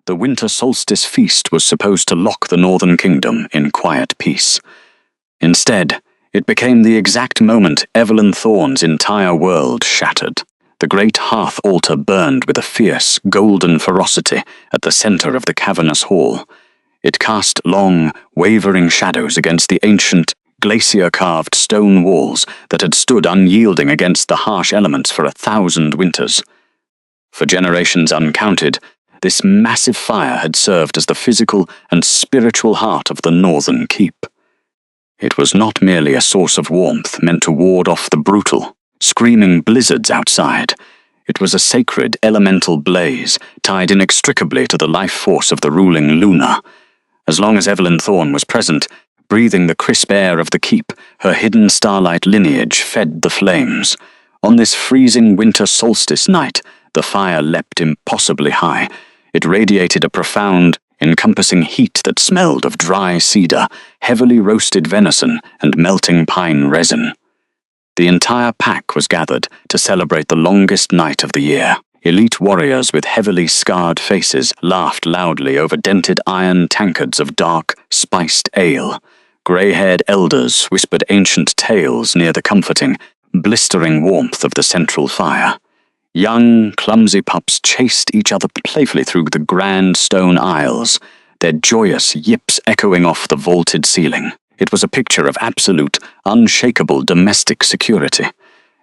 The winter solstice feast was supposed to lock the Northern Kingdom in quiet peace. Instead, it became the exact moment Evelyn Thorne's entire world shattered. The great hearth altar burned with a fierce, golden ferocity at the center of the cavernous hall. It cast long, wavering shadows against the ancient, glacier-carved stone walls that had stood unyielding against the harsh elements for 1,000 winters. For generations uncounted, this massive fire had served as the physical and spiritual heart of the northern keep. It was not merely a source of warmth meant to ward off the brutal, screaming blizzards outside. It was a sacred, elemental blaze tied inextricably to the life force of the ruling Luna. As long as Evelyn Thorne was present, breathing the crisp air of the keep, her hidden starlight lineage fed the flames. On this freezing winter solstice night, the fire leapt impossibly high. It radiated a profound, encompassing heat that smelled of dry cedar, heavily roasted venison, and melting pine resin. The entire pack was gathered to celebrate the longest night of the year. Elite warriors with heavily scarred faces laughed loudly over dented iron tankards of dark, spiced ale. Grey-haired elders whispered ancient tales near the comforting, blistering warmth of the central fire. Young, clumsy pups chased each other playfully through the grand stone aisles, their joyous yips echoing off the vaulted ceiling. It was a picture of absolute, unshakable domestic security.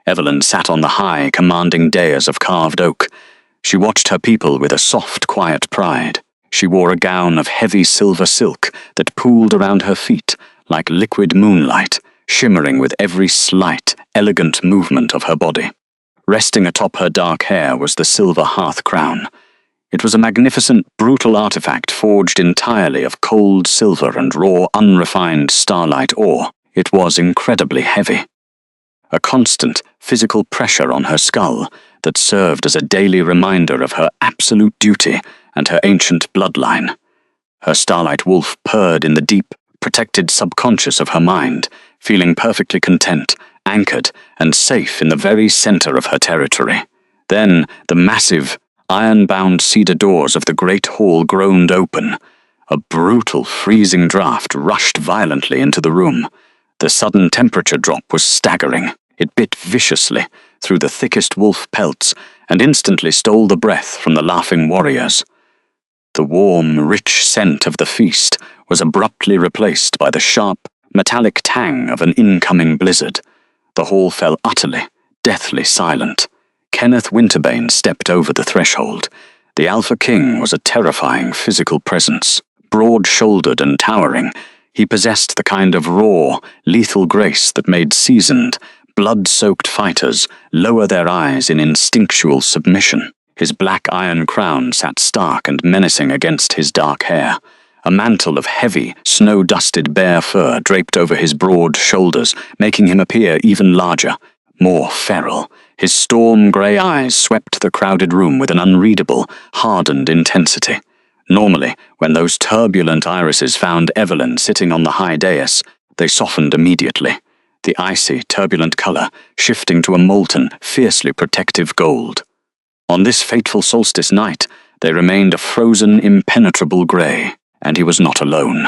Evelyn sat on the high, commanding dais of carved oak. She watched her people with a soft, quiet pride. She wore a gown of heavy silver silk that pooled around her feet like liquid moonlight, shimmering with every slight, elegant movement of her body. Resting atop her dark hair was the silver hearth crown. It was a magnificent, brutal artifact forged entirely of cold silver and raw, unrefined starlight ore. It was incredibly heavy. A constant, physical pressure on her skull that served as a daily reminder of her absolute duty and her ancient bloodline. Her starlight wolf purred in the deep, protected subconscious of her mind, feeling perfectly content, anchored, and safe in the very center of her territory. Then the massive, iron-bound cedar doors of the great hall groaned open. A brutal, freezing draft rushed violently into the room. The sudden temperature drop was staggering. It bit viciously through the thickest wolf pelts and instantly stole the breath from the laughing warriors. The warm, rich scent of the feast was abruptly replaced by the sharp, metallic tang of an incoming blizzard. The hall fell utterly, deathly silent. Kenneth Winterbane stepped over the threshold. The Alpha King was a terrifying physical presence. Broad-shouldered and towering, he possessed the kind of raw, lethal grace that made seasoned, blood-soaked fighters lower their eyes in instinctual submission. His black iron crown sat stark and menacing against his dark hair. A mantle of heavy, snow-dusted bear fur draped over his broad shoulders, making him appear even larger, more feral. His storm-grey eyes swept the crowded room with an unreadable, hardened intensity. Normally, when those turbulent irises found Evelyn sitting on the high dais, they softened immediately, the icy, turbulent color shifting to a molten, fiercely protective gold. On this fateful solstice night, they remained a frozen, impenetrable grey. And he was not alone.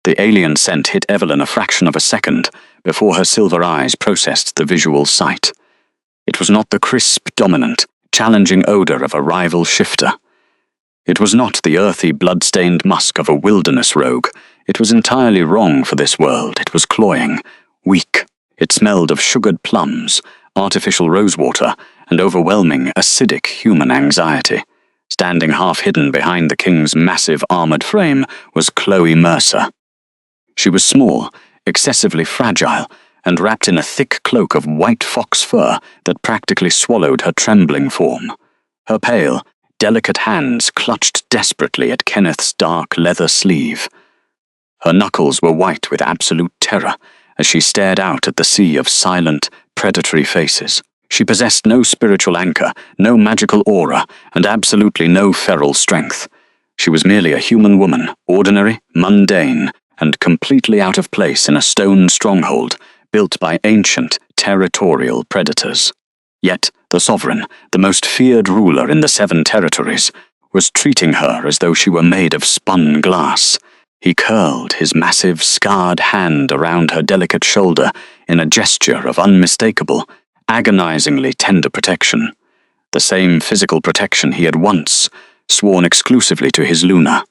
The alien scent hit Evelyn a fraction of a second before her silver eyes processed the visual sight. It was not the crisp, dominant, challenging odor of a rival shifter. It was not the earthy, blood-stained musk of a wilderness rogue. It was entirely wrong for this world. It was cloying, weak. It smelled of sugared plums, artificial rosewater, and overwhelming, acidic human anxiety. Standing half-hidden behind the king's massive armored frame was Chloe Mercer. She was small, excessively fragile, and wrapped in a thick cloak of white fox fur that practically swallowed her trembling form. Her pale, delicate hands clutched desperately at Kenneth's dark leather sleeve. Her knuckles were white with absolute terror as she stared out at the sea of silent, predatory faces. She possessed no spiritual anchor, no magical aura, and absolutely no feral strength. She was merely a human woman, ordinary, mundane, and completely out of place in a stone stronghold built by ancient, territorial predators. Yet, the sovereign, the most feared ruler in the 7 territories, was treating her as though she were made of spun glass. He curled his massive, scarred hand around her delicate shoulder in a gesture of unmistakable, agonizingly tender protection. The same physical protection he had once sworn exclusively to his Luna.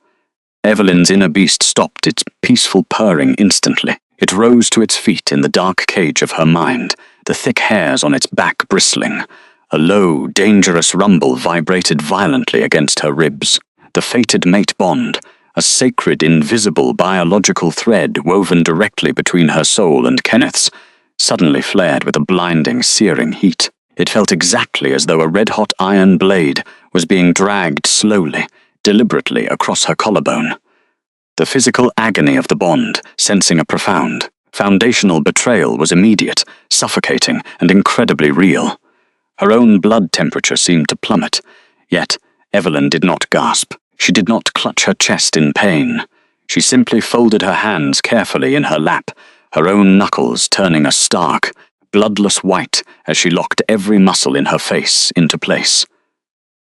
Evelyn's inner beast stopped its peaceful purring instantly. It rose to its feet in the dark cage of her mind, the thick hairs on its back bristling. A low, dangerous rumble vibrated violently against her ribs. The fated mate bond, a sacred, invisible biological thread woven directly between her soul and Kenneth's, suddenly flared with a blinding, searing heat. It felt exactly as though a red-hot iron blade was being dragged slowly, deliberately across her collarbone. The physical agony of the bond, sensing a profound, foundational betrayal, was immediate, suffocating, and incredibly real. Her own blood temperature seemed to plummet, yet Evelyn did not gasp. She did not clutch her chest in pain. She simply folded her hands carefully in her lap, her own knuckles turning a stark, bloodless white as she locked every muscle in her face into place.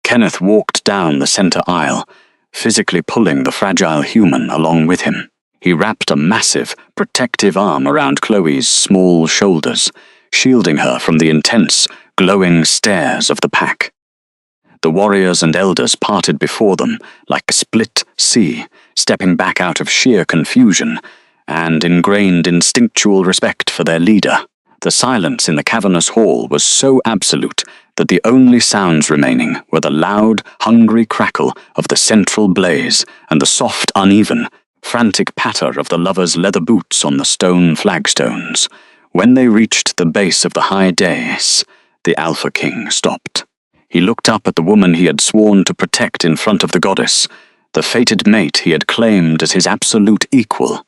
Kenneth walked down the center aisle, physically pulling the fragile human along with him. He wrapped a massive, protective arm around Chloe's small shoulders, shielding her from the intense, glowing stares of the pack. The warriors and elders parted before them like a split sea, stepping back out of sheer confusion and ingrained instinctual respect for their leader. The silence in the cavernous hall was so absolute that the only sounds remaining were the loud, hungry crackle of the central blaze and the soft, uneven, frantic patter of the lovers' leather boots on the stone flagstones. When they reached the base of the high dais, the Alpha King stopped. He looked up at the woman he had sworn to protect in front of the goddess, the fated mate he had claimed as his absolute equal.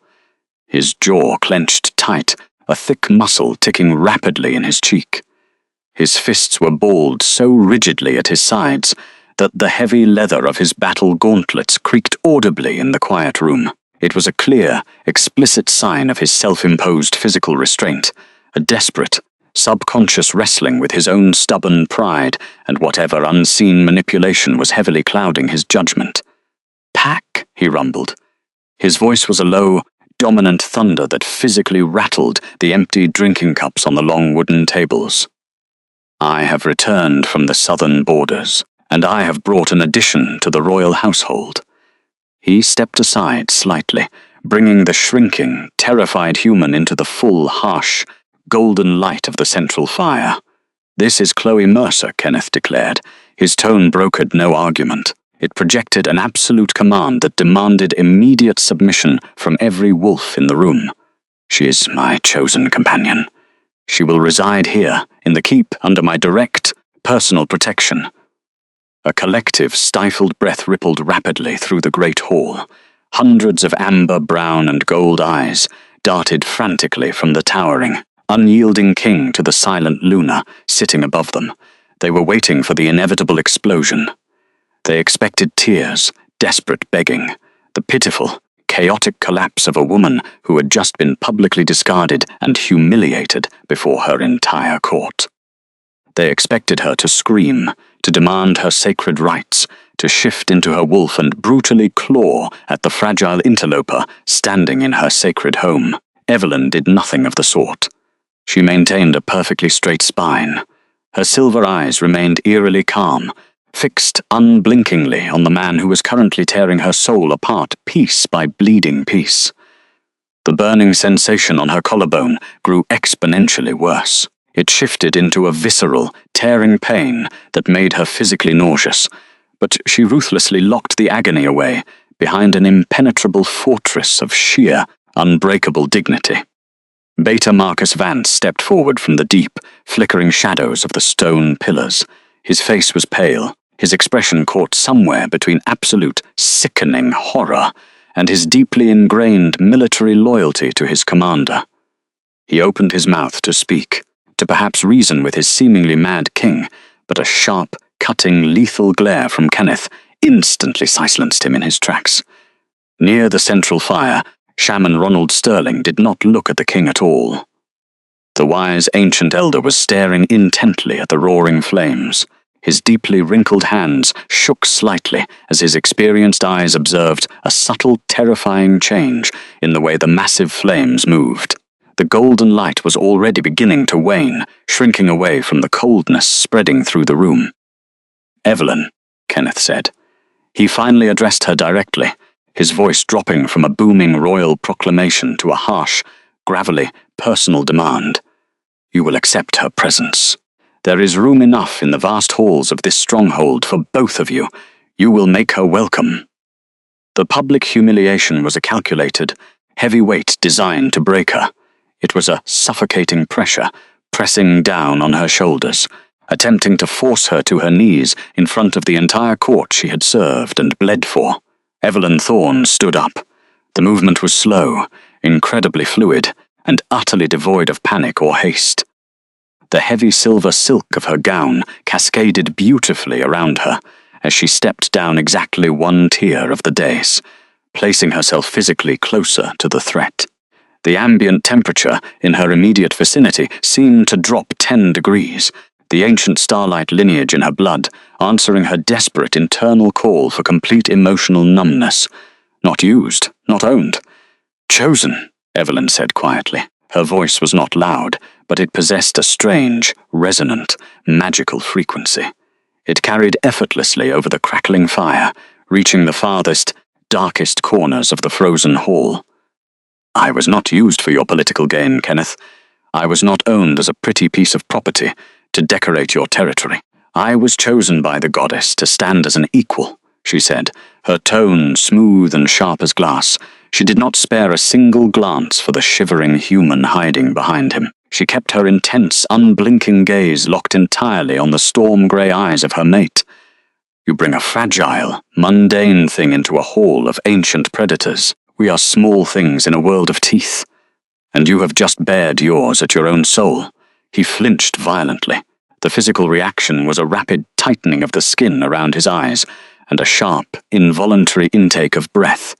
His jaw clenched tight, a thick muscle ticking rapidly in his cheek. His fists were balled so rigidly at his sides that the heavy leather of his battle gauntlets creaked audibly in the quiet room. It was a clear, explicit sign of his self-imposed physical restraint, a desperate, subconscious wrestling with his own stubborn pride and whatever unseen manipulation was heavily clouding his judgment. "Pack," he rumbled. His voice was a low, dominant thunder that physically rattled the empty drinking cups on the long wooden tables. "I have returned from the southern borders, and I have brought an addition to the royal household." He stepped aside slightly, bringing the shrinking, terrified human into the full, harsh, golden light of the central fire. "This is Chloe Mercer," Kenneth declared. His tone brokered no argument. It projected an absolute command that demanded immediate submission from every wolf in the room. "She is my chosen companion. She will reside here, in the keep, under my direct, personal protection." A collective, stifled breath rippled rapidly through the great hall. Hundreds of amber, brown, and gold eyes darted frantically from the towering, unyielding king to the silent Luna sitting above them. They were waiting for the inevitable explosion. They expected tears, desperate begging, the pitiful, chaotic collapse of a woman who had just been publicly discarded and humiliated before her entire court. They expected her to scream, to demand her sacred rights, to shift into her wolf and brutally claw at the fragile interloper standing in her sacred home. Evelyn did nothing of the sort. She maintained a perfectly straight spine. Her silver eyes remained eerily calm, fixed unblinkingly on the man who was currently tearing her soul apart piece by bleeding piece. The burning sensation on her collarbone grew exponentially worse. It shifted into a visceral, tearing pain that made her physically nauseous, but she ruthlessly locked the agony away behind an impenetrable fortress of sheer, unbreakable dignity. Beta Marcus Vance stepped forward from the deep, flickering shadows of the stone pillars. His face was pale, his expression caught somewhere between absolute, sickening horror and his deeply ingrained military loyalty to his commander. He opened his mouth to speak, to perhaps reason with his seemingly mad king, but a sharp, cutting, lethal glare from Kenneth instantly silenced him in his tracks. Near the central fire, Shaman Ronald Sterling did not look at the king at all. The wise ancient elder was staring intently at the roaring flames. His deeply wrinkled hands shook slightly as his experienced eyes observed a subtle, terrifying change in the way the massive flames moved. The golden light was already beginning to wane, shrinking away from the coldness spreading through the room. "Evelyn," Kenneth said. He finally addressed her directly, his voice dropping from a booming royal proclamation to a harsh, gravelly, personal demand. "You will accept her presence. There is room enough in the vast halls of this stronghold for both of you. You will make her welcome." The public humiliation was a calculated, heavy weight designed to break her. It was a suffocating pressure, pressing down on her shoulders, attempting to force her to her knees in front of the entire court she had served and bled for. Evelyn Thorne stood up. The movement was slow, incredibly fluid, and utterly devoid of panic or haste. The heavy silver silk of her gown cascaded beautifully around her as she stepped down exactly one tier of the dais, placing herself physically closer to the threat. The ambient temperature in her immediate vicinity seemed to drop 10 degrees, the ancient starlight lineage in her blood answering her desperate internal call for complete emotional numbness. Not used, not owned. "Chosen," Evelyn said quietly. Her voice was not loud, but it possessed a strange, resonant, magical frequency. It carried effortlessly over the crackling fire, reaching the farthest, darkest corners of the frozen hall. "I was not used for your political gain, Kenneth. I was not owned as a pretty piece of property to decorate your territory. I was chosen by the goddess to stand as an equal," she said, her tone smooth and sharp as glass. She did not spare a single glance for the shivering human hiding behind him. She kept her intense, unblinking gaze locked entirely on the storm-grey eyes of her mate. "You bring a fragile, mundane thing into a hall of ancient predators. We are small things in a world of teeth. And you have just bared yours at your own soul." He flinched violently. The physical reaction was a rapid tightening of the skin around his eyes and a sharp, involuntary intake of breath.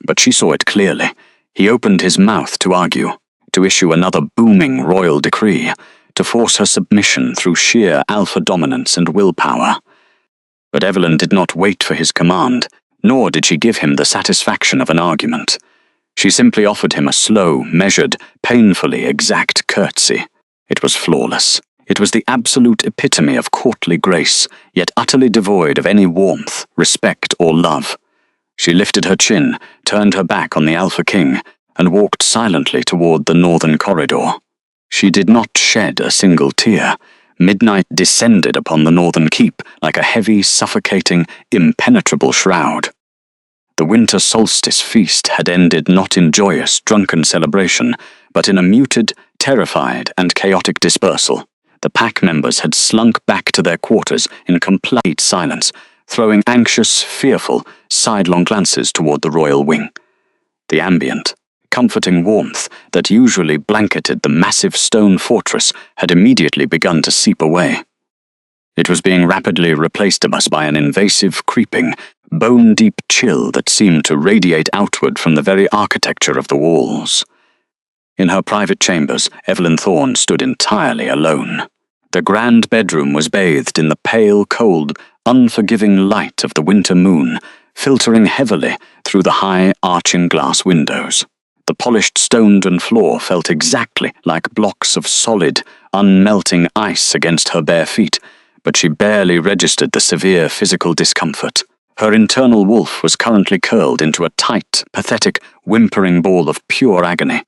But she saw it clearly. He opened his mouth to argue, to issue another booming royal decree, to force her submission through sheer alpha dominance and willpower. But Evelyn did not wait for his command, nor did she give him the satisfaction of an argument. She simply offered him a slow, measured, painfully exact curtsy. It was flawless. It was the absolute epitome of courtly grace, yet utterly devoid of any warmth, respect, or love. She lifted her chin, turned her back on the Alpha King, and walked silently toward the northern corridor. She did not shed a single tear. Midnight descended upon the northern keep like a heavy, suffocating, impenetrable shroud. The winter solstice feast had ended not in joyous, drunken celebration, but in a muted, terrified, and chaotic dispersal. The pack members had slunk back to their quarters in complete silence, throwing anxious, fearful, sidelong glances toward the royal wing. The ambient, comforting warmth that usually blanketed the massive stone fortress had immediately begun to seep away. It was being rapidly replaced by an invasive, creeping, bone-deep chill that seemed to radiate outward from the very architecture of the walls. In her private chambers, Evelyn Thorne stood entirely alone. The grand bedroom was bathed in the pale, cold, unforgiving light of the winter moon, filtering heavily through the high, arching glass windows. The polished stone floor felt exactly like blocks of solid, unmelting ice against her bare feet, but she barely registered the severe physical discomfort. Her internal wolf was currently curled into a tight, pathetic, whimpering ball of pure agony.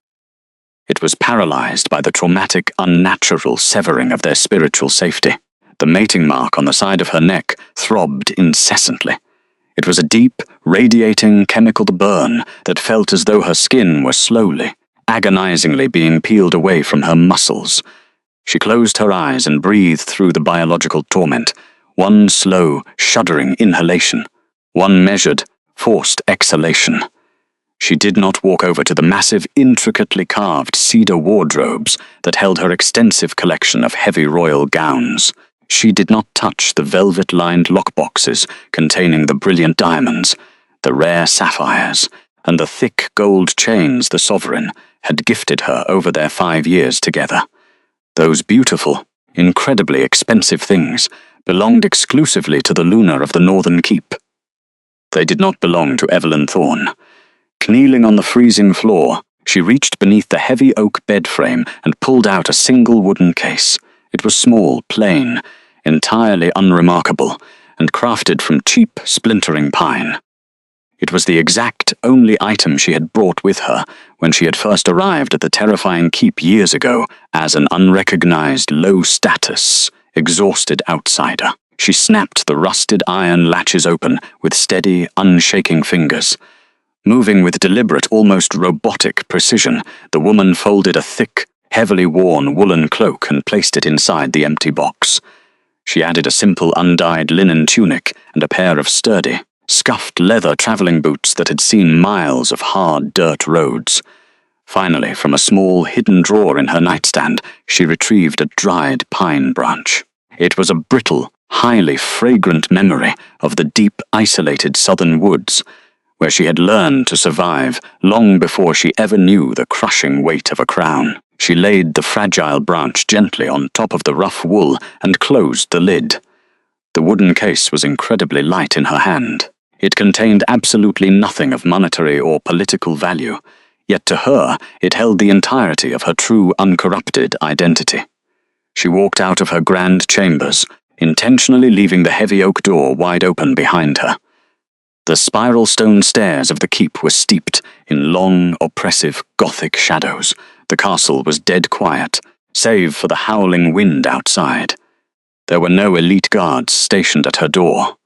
It was paralyzed by the traumatic, unnatural severing of their spiritual safety. The mating mark on the side of her neck throbbed incessantly. It was a deep, radiating chemical burn that felt as though her skin were slowly, agonizingly being peeled away from her muscles. She closed her eyes and breathed through the biological torment, one slow, shuddering inhalation, one measured, forced exhalation. She did not walk over to the massive, intricately carved cedar wardrobes that held her extensive collection of heavy royal gowns. She did not touch the velvet-lined lockboxes containing the brilliant diamonds, the rare sapphires, and the thick gold chains the sovereign had gifted her over their 5 years together. Those beautiful, incredibly expensive things belonged exclusively to the Luna of the Northern Keep. They did not belong to Evelyn Thorne. Kneeling on the freezing floor, she reached beneath the heavy oak bed frame and pulled out a single wooden case. It was small, plain, entirely unremarkable, and crafted from cheap, splintering pine. It was the exact only item she had brought with her when she had first arrived at the terrifying keep years ago as an unrecognized, low-status, exhausted outsider. She snapped the rusted iron latches open with steady, unshaking fingers. Moving with deliberate, almost robotic precision, the woman folded a thick, heavily worn woolen cloak and placed it inside the empty box. She added a simple undyed linen tunic and a pair of sturdy, scuffed leather traveling boots that had seen miles of hard dirt roads. Finally, from a small hidden drawer in her nightstand, she retrieved a dried pine branch. It was a brittle, highly fragrant memory of the deep, isolated southern woods, where she had learned to survive long before she ever knew the crushing weight of a crown. She laid the fragile branch gently on top of the rough wool and closed the lid. The wooden case was incredibly light in her hand. It contained absolutely nothing of monetary or political value, yet to her it held the entirety of her true uncorrupted identity. She walked out of her grand chambers, intentionally leaving the heavy oak door wide open behind her. The spiral stone stairs of the keep were steeped in long, oppressive Gothic shadows. The castle was dead quiet, save for the howling wind outside. There were no elite guards stationed at her door.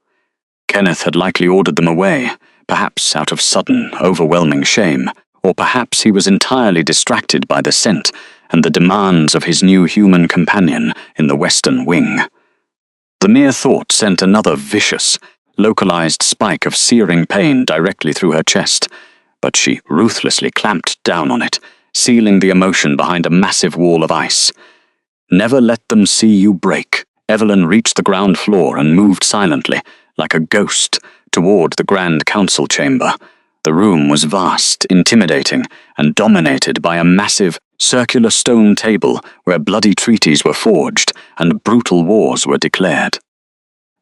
Kenneth had likely ordered them away, perhaps out of sudden, overwhelming shame, or perhaps he was entirely distracted by the scent and the demands of his new human companion in the western wing. The mere thought sent another vicious, localized spike of searing pain directly through her chest, but she ruthlessly clamped down on it, sealing the emotion behind a massive wall of ice. Never let them see you break. Evelyn reached the ground floor and moved silently, like a ghost, toward the Grand Council chamber. The room was vast, intimidating, and dominated by a massive, circular stone table where bloody treaties were forged and brutal wars were declared.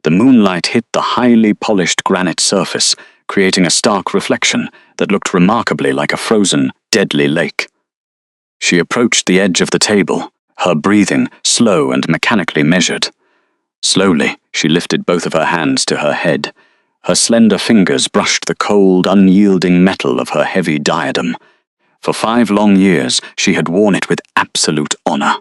The moonlight hit the highly polished granite surface, creating a stark reflection that looked remarkably like a frozen, deadly lake. She approached the edge of the table, her breathing slow and mechanically measured. Slowly, she lifted both of her hands to her head. Her slender fingers brushed the cold, unyielding metal of her heavy diadem. For 5 long years, she had worn it with absolute honor.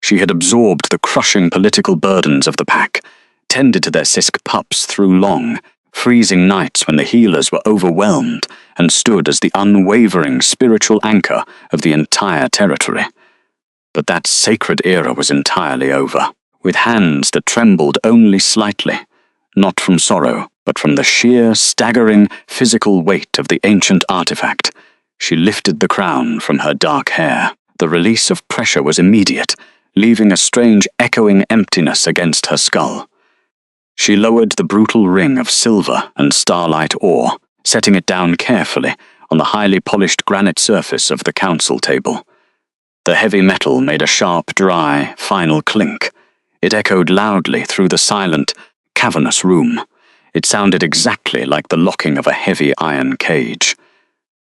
She had absorbed the crushing political burdens of the pack, tended to their sisk pups through long, freezing nights when the healers were overwhelmed, and stood as the unwavering spiritual anchor of the entire territory. But that sacred era was entirely over. With hands that trembled only slightly, not from sorrow, but from the sheer, staggering, physical weight of the ancient artifact, she lifted the crown from her dark hair. The release of pressure was immediate, leaving a strange echoing emptiness against her skull. She lowered the brutal ring of silver and starlight ore, setting it down carefully on the highly polished granite surface of the council table. The heavy metal made a sharp, dry, final clink. It echoed loudly through the silent, cavernous room. It sounded exactly like the locking of a heavy iron cage.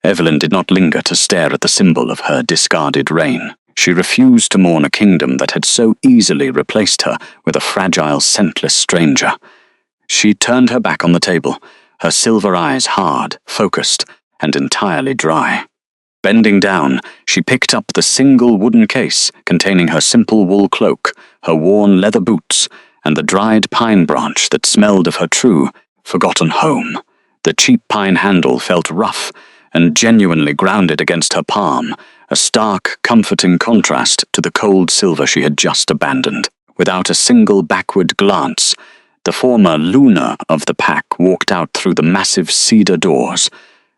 Evelyn did not linger to stare at the symbol of her discarded reign. She refused to mourn a kingdom that had so easily replaced her with a fragile, scentless stranger. She turned her back on the table, her silver eyes hard, focused, and entirely dry. Bending down, she picked up the single wooden case containing her simple wool cloak, her worn leather boots, and the dried pine branch that smelled of her true, forgotten home. The cheap pine handle felt rough and genuinely grounded against her palm, a stark, comforting contrast to the cold silver she had just abandoned. Without a single backward glance, the former Luna of the pack walked out through the massive cedar doors,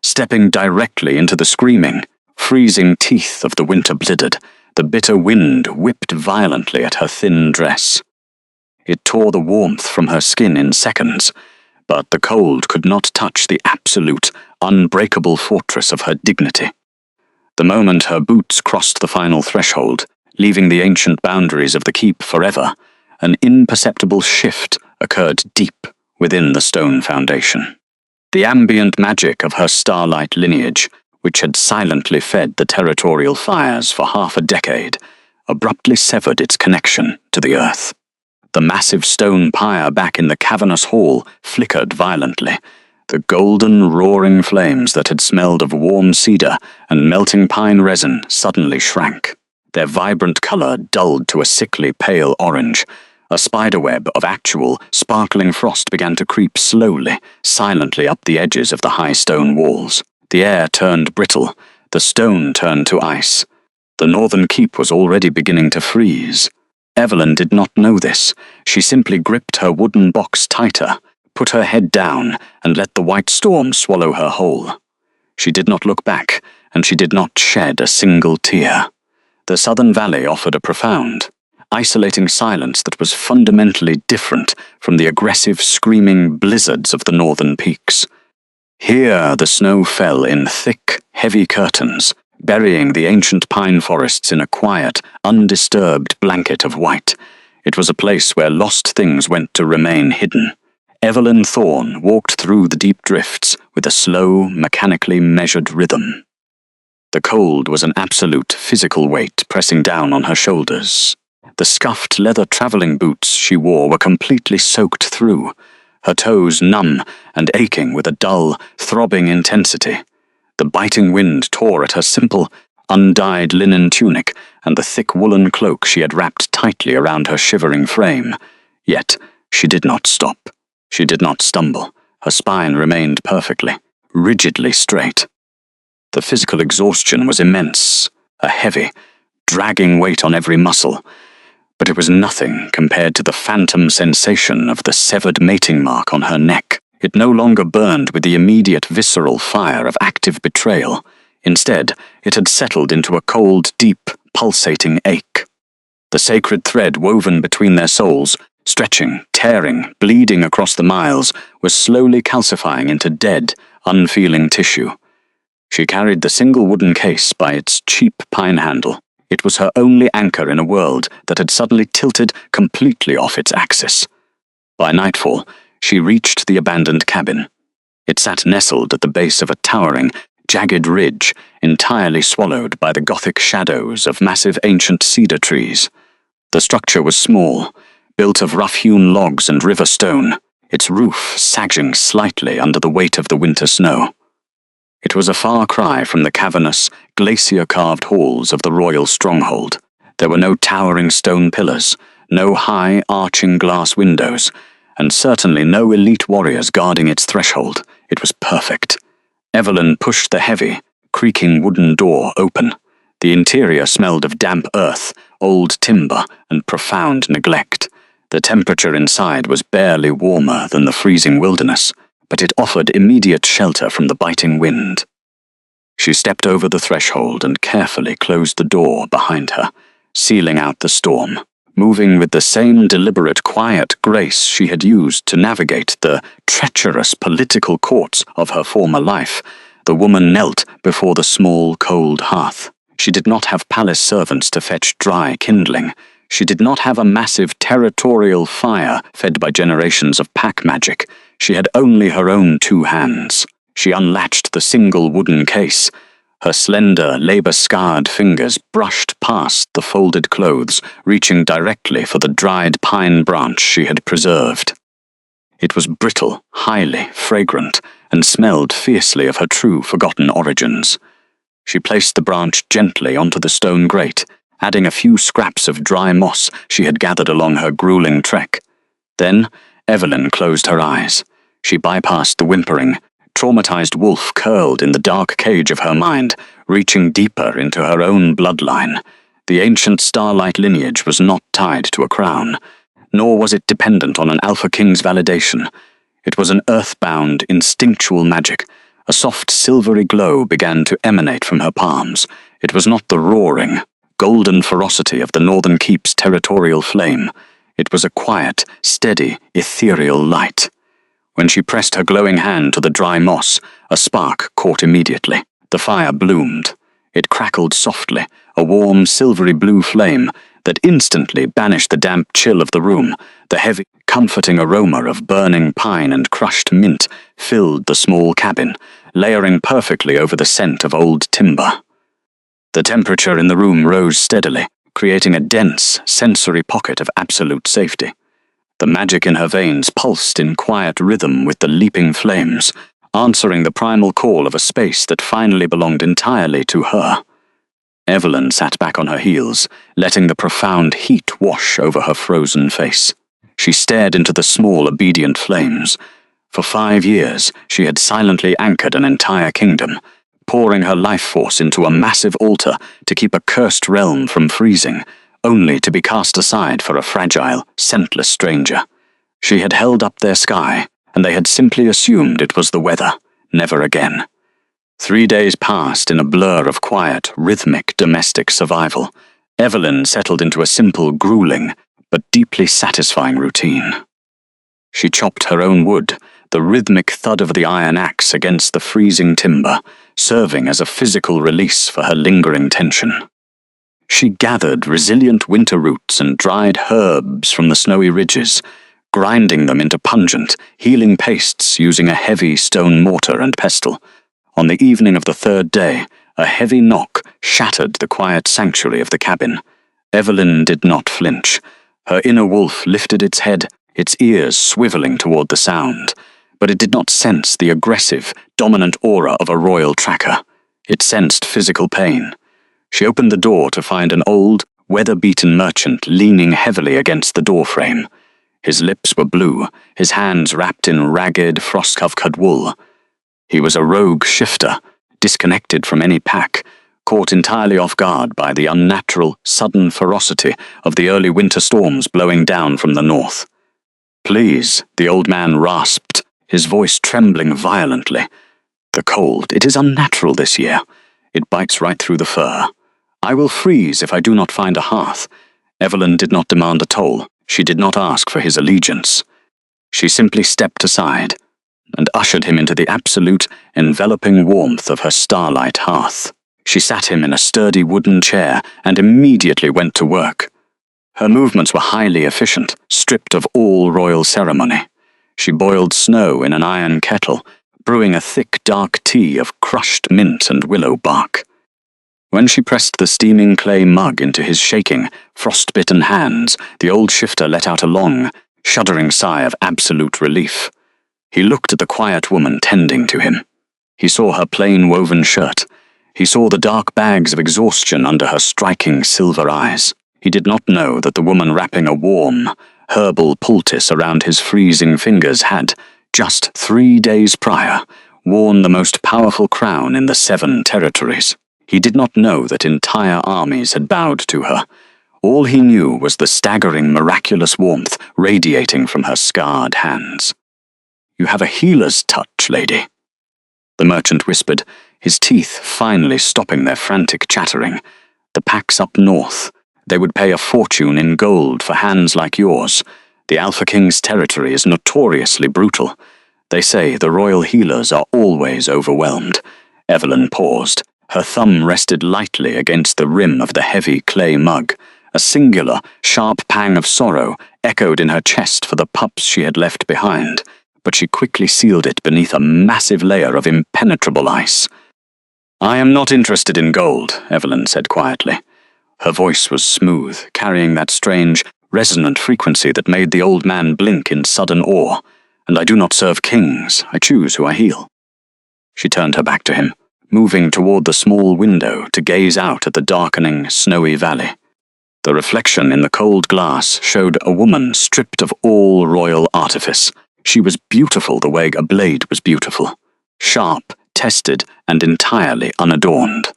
stepping directly into the screaming, freezing teeth of the winter blizzard. The bitter wind whipped violently at her thin dress. It tore the warmth from her skin in seconds, but the cold could not touch the absolute, unbreakable fortress of her dignity. The moment her boots crossed the final threshold, leaving the ancient boundaries of the keep forever, an imperceptible shift occurred deep within the stone foundation. The ambient magic of her starlight lineage, which had silently fed the territorial fires for half a decade, abruptly severed its connection to the earth. The massive stone pyre back in the cavernous hall flickered violently. The golden, roaring flames that had smelled of warm cedar and melting pine resin suddenly shrank. Their vibrant color dulled to a sickly pale orange. A spiderweb of actual, sparkling frost began to creep slowly, silently up the edges of the high stone walls. The air turned brittle. The stone turned to ice. The northern keep was already beginning to freeze. Evelyn did not know this. She simply gripped her wooden box tighter, put her head down, and let the white storm swallow her whole. She did not look back, and she did not shed a single tear. The southern valley offered a profound, isolating silence that was fundamentally different from the aggressive, screaming blizzards of the northern peaks. Here the snow fell in thick, heavy curtains, burying the ancient pine forests in a quiet, undisturbed blanket of white. It was a place where lost things went to remain hidden. Evelyn Thorne walked through the deep drifts with a slow, mechanically measured rhythm. The cold was an absolute physical weight pressing down on her shoulders. The scuffed leather traveling boots she wore were completely soaked through, her toes numb and aching with a dull, throbbing intensity. The biting wind tore at her simple, undyed linen tunic and the thick woolen cloak she had wrapped tightly around her shivering frame. Yet she did not stop. She did not stumble. Her spine remained perfectly, rigidly straight. The physical exhaustion was immense, a heavy, dragging weight on every muscle, but it was nothing compared to the phantom sensation of the severed mating mark on her neck. It no longer burned with the immediate visceral fire of active betrayal. Instead, it had settled into a cold, deep, pulsating ache. The sacred thread woven between their souls, stretching, tearing, bleeding across the miles, was slowly calcifying into dead, unfeeling tissue. She carried the single wooden case by its cheap pine handle. It was her only anchor in a world that had suddenly tilted completely off its axis. By nightfall, she reached the abandoned cabin. It sat nestled at the base of a towering, jagged ridge, entirely swallowed by the gothic shadows of massive ancient cedar trees. The structure was small, built of rough-hewn logs and river stone, its roof sagging slightly under the weight of the winter snow. It was a far cry from the cavernous, glacier-carved halls of the royal stronghold. There were no towering stone pillars, no high, arching glass windows, and certainly no elite warriors guarding its threshold. It was perfect. Evelyn pushed the heavy, creaking wooden door open. The interior smelled of damp earth, old timber, and profound neglect. The temperature inside was barely warmer than the freezing wilderness, but it offered immediate shelter from the biting wind. She stepped over the threshold and carefully closed the door behind her, sealing out the storm. Moving with the same deliberate, quiet grace she had used to navigate the treacherous political courts of her former life, the woman knelt before the small, cold hearth. She did not have palace servants to fetch dry kindling. She did not have a massive territorial fire fed by generations of pack magic. She had only her own 2 hands. She unlatched the single wooden case. Her slender, labor-scarred fingers brushed past the folded clothes, reaching directly for the dried pine branch she had preserved. It was brittle, highly fragrant, and smelled fiercely of her true forgotten origins. She placed the branch gently onto the stone grate, adding a few scraps of dry moss she had gathered along her grueling trek. Then Evelyn closed her eyes. She bypassed the whimpering, traumatized wolf curled in the dark cage of her mind, reaching deeper into her own bloodline. The ancient starlight lineage was not tied to a crown, nor was it dependent on an Alpha King's validation. It was an earthbound, instinctual magic. A soft silvery glow began to emanate from her palms. It was not the roaring, golden ferocity of the Northern Keep's territorial flame. It was a quiet, steady, ethereal light. When she pressed her glowing hand to the dry moss, a spark caught immediately. The fire bloomed. It crackled softly, a warm, silvery blue flame that instantly banished the damp chill of the room. The heavy, comforting aroma of burning pine and crushed mint filled the small cabin, layering perfectly over the scent of old timber. The temperature in the room rose steadily, creating a dense, sensory pocket of absolute safety. The magic in her veins pulsed in quiet rhythm with the leaping flames, answering the primal call of a space that finally belonged entirely to her. Evelyn sat back on her heels, letting the profound heat wash over her frozen face. She stared into the small, obedient flames. For 5 years, she had silently anchored an entire kingdom, pouring her life force into a massive altar to keep a cursed realm from freezing, only to be cast aside for a fragile, scentless stranger. She had held up their sky, and they had simply assumed it was the weather, never again. 3 days passed in a blur of quiet, rhythmic domestic survival. Evelyn settled into a simple, grueling, but deeply satisfying routine. She chopped her own wood, the rhythmic thud of the iron axe against the freezing timber, serving as a physical release for her lingering tension. She gathered resilient winter roots and dried herbs from the snowy ridges, grinding them into pungent, healing pastes using a heavy stone mortar and pestle. On the evening of the 3rd day, a heavy knock shattered the quiet sanctuary of the cabin. Evelyn did not flinch. Her inner wolf lifted its head, its ears swiveling toward the sound, but it did not sense the aggressive, dominant aura of a royal tracker. It sensed physical pain. She opened the door to find an old, weather-beaten merchant leaning heavily against the doorframe. His lips were blue, his hands wrapped in ragged, frost-covered wool. He was a rogue shifter, disconnected from any pack, caught entirely off guard by the unnatural, sudden ferocity of the early winter storms blowing down from the north. "Please," the old man rasped, his voice trembling violently. "The cold, it is unnatural this year. It bites right through the fur. I will freeze if I do not find a hearth." Evelyn did not demand a toll. She did not ask for his allegiance. She simply stepped aside and ushered him into the absolute, enveloping warmth of her starlight hearth. She sat him in a sturdy wooden chair and immediately went to work. Her movements were highly efficient, stripped of all royal ceremony. She boiled snow in an iron kettle, brewing a thick, dark tea of crushed mint and willow bark. When she pressed the steaming clay mug into his shaking, frost-bitten hands, the old shifter let out a long, shuddering sigh of absolute relief. He looked at the quiet woman tending to him. He saw her plain woven shirt. He saw the dark bags of exhaustion under her striking silver eyes. He did not know that the woman wrapping a warm, herbal poultice around his freezing fingers had, just 3 days prior, worn the most powerful crown in the 7 territories. He did not know that entire armies had bowed to her. All he knew was the staggering, miraculous warmth radiating from her scarred hands. "You have a healer's touch, lady," the merchant whispered, his teeth finally stopping their frantic chattering. "The pack's up north. They would pay a fortune in gold for hands like yours. The Alpha King's territory is notoriously brutal. They say the royal healers are always overwhelmed." Evelyn paused. Her thumb rested lightly against the rim of the heavy clay mug. A singular, sharp pang of sorrow echoed in her chest for the pups she had left behind, but she quickly sealed it beneath a massive layer of impenetrable ice. "I am not interested in gold," Evelyn said quietly. Her voice was smooth, carrying that strange, resonant frequency that made the old man blink in sudden awe. "And I do not serve kings. I choose who I heal." She turned her back to him, moving toward the small window to gaze out at the darkening, snowy valley. The reflection in the cold glass showed a woman stripped of all royal artifice. She was beautiful the way a blade was beautiful. Sharp, tested, and entirely unadorned.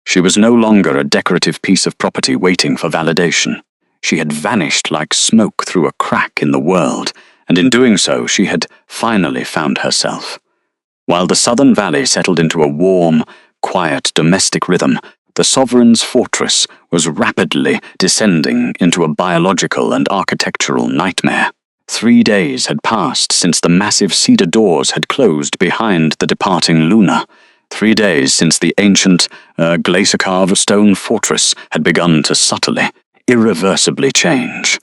She was no longer a decorative piece of property waiting for validation. She had vanished like smoke through a crack in the world, and in doing so she had finally found herself. While the southern valley settled into a warm, quiet domestic rhythm, the sovereign's fortress was rapidly descending into a biological and architectural nightmare. 3 days had passed since the massive cedar doors had closed behind the departing Luna. 3 days since the ancient, glacier-carved stone fortress had begun to subtly, irreversibly change.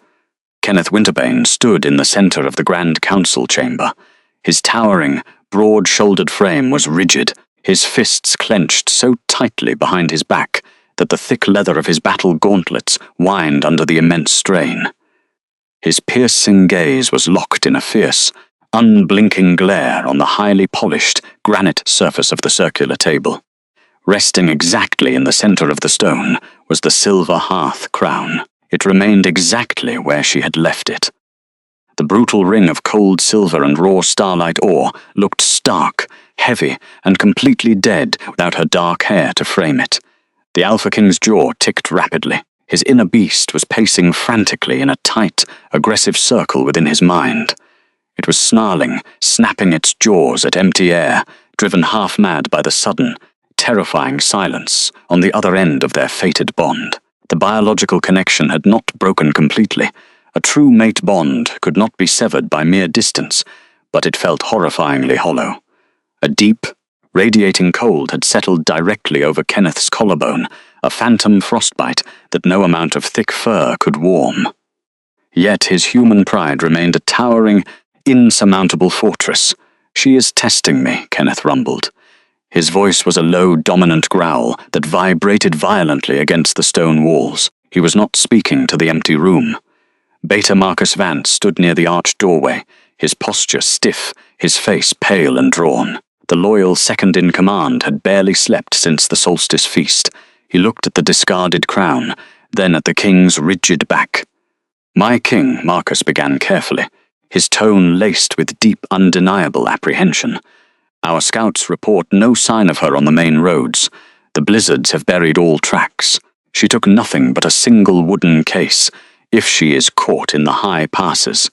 Kenneth Winterbane stood in the center of the Grand Council chamber. His towering, broad-shouldered frame was rigid, his fists clenched so tightly behind his back that the thick leather of his battle gauntlets whined under the immense strain. His piercing gaze was locked in a fierce, unblinking glare on the highly polished granite surface of the circular table. Resting exactly in the center of the stone was the silver hearth crown. It remained exactly where she had left it. The brutal ring of cold silver and raw starlight ore looked stark, heavy, and completely dead without her dark hair to frame it. The Alpha King's jaw ticked rapidly. His inner beast was pacing frantically in a tight, aggressive circle within his mind. It was snarling, snapping its jaws at empty air, driven half-mad by the sudden, terrifying silence on the other end of their fated bond. The biological connection had not broken completely. A true mate bond could not be severed by mere distance, but it felt horrifyingly hollow. A deep, radiating cold had settled directly over Kenneth's collarbone, a phantom frostbite that no amount of thick fur could warm. Yet his human pride remained a towering, insurmountable fortress. "She is testing me," Kenneth rumbled. His voice was a low, dominant growl that vibrated violently against the stone walls. He was not speaking to the empty room. Beta Marcus Vance stood near the arched doorway, his posture stiff, his face pale and drawn. The loyal second-in-command had barely slept since the solstice feast. He looked at the discarded crown, then at the king's rigid back. "My king," Marcus began carefully, his tone laced with deep, undeniable apprehension. "Our scouts report no sign of her on the main roads. The blizzards have buried all tracks. She took nothing but a single wooden case, if she is caught in the high passes."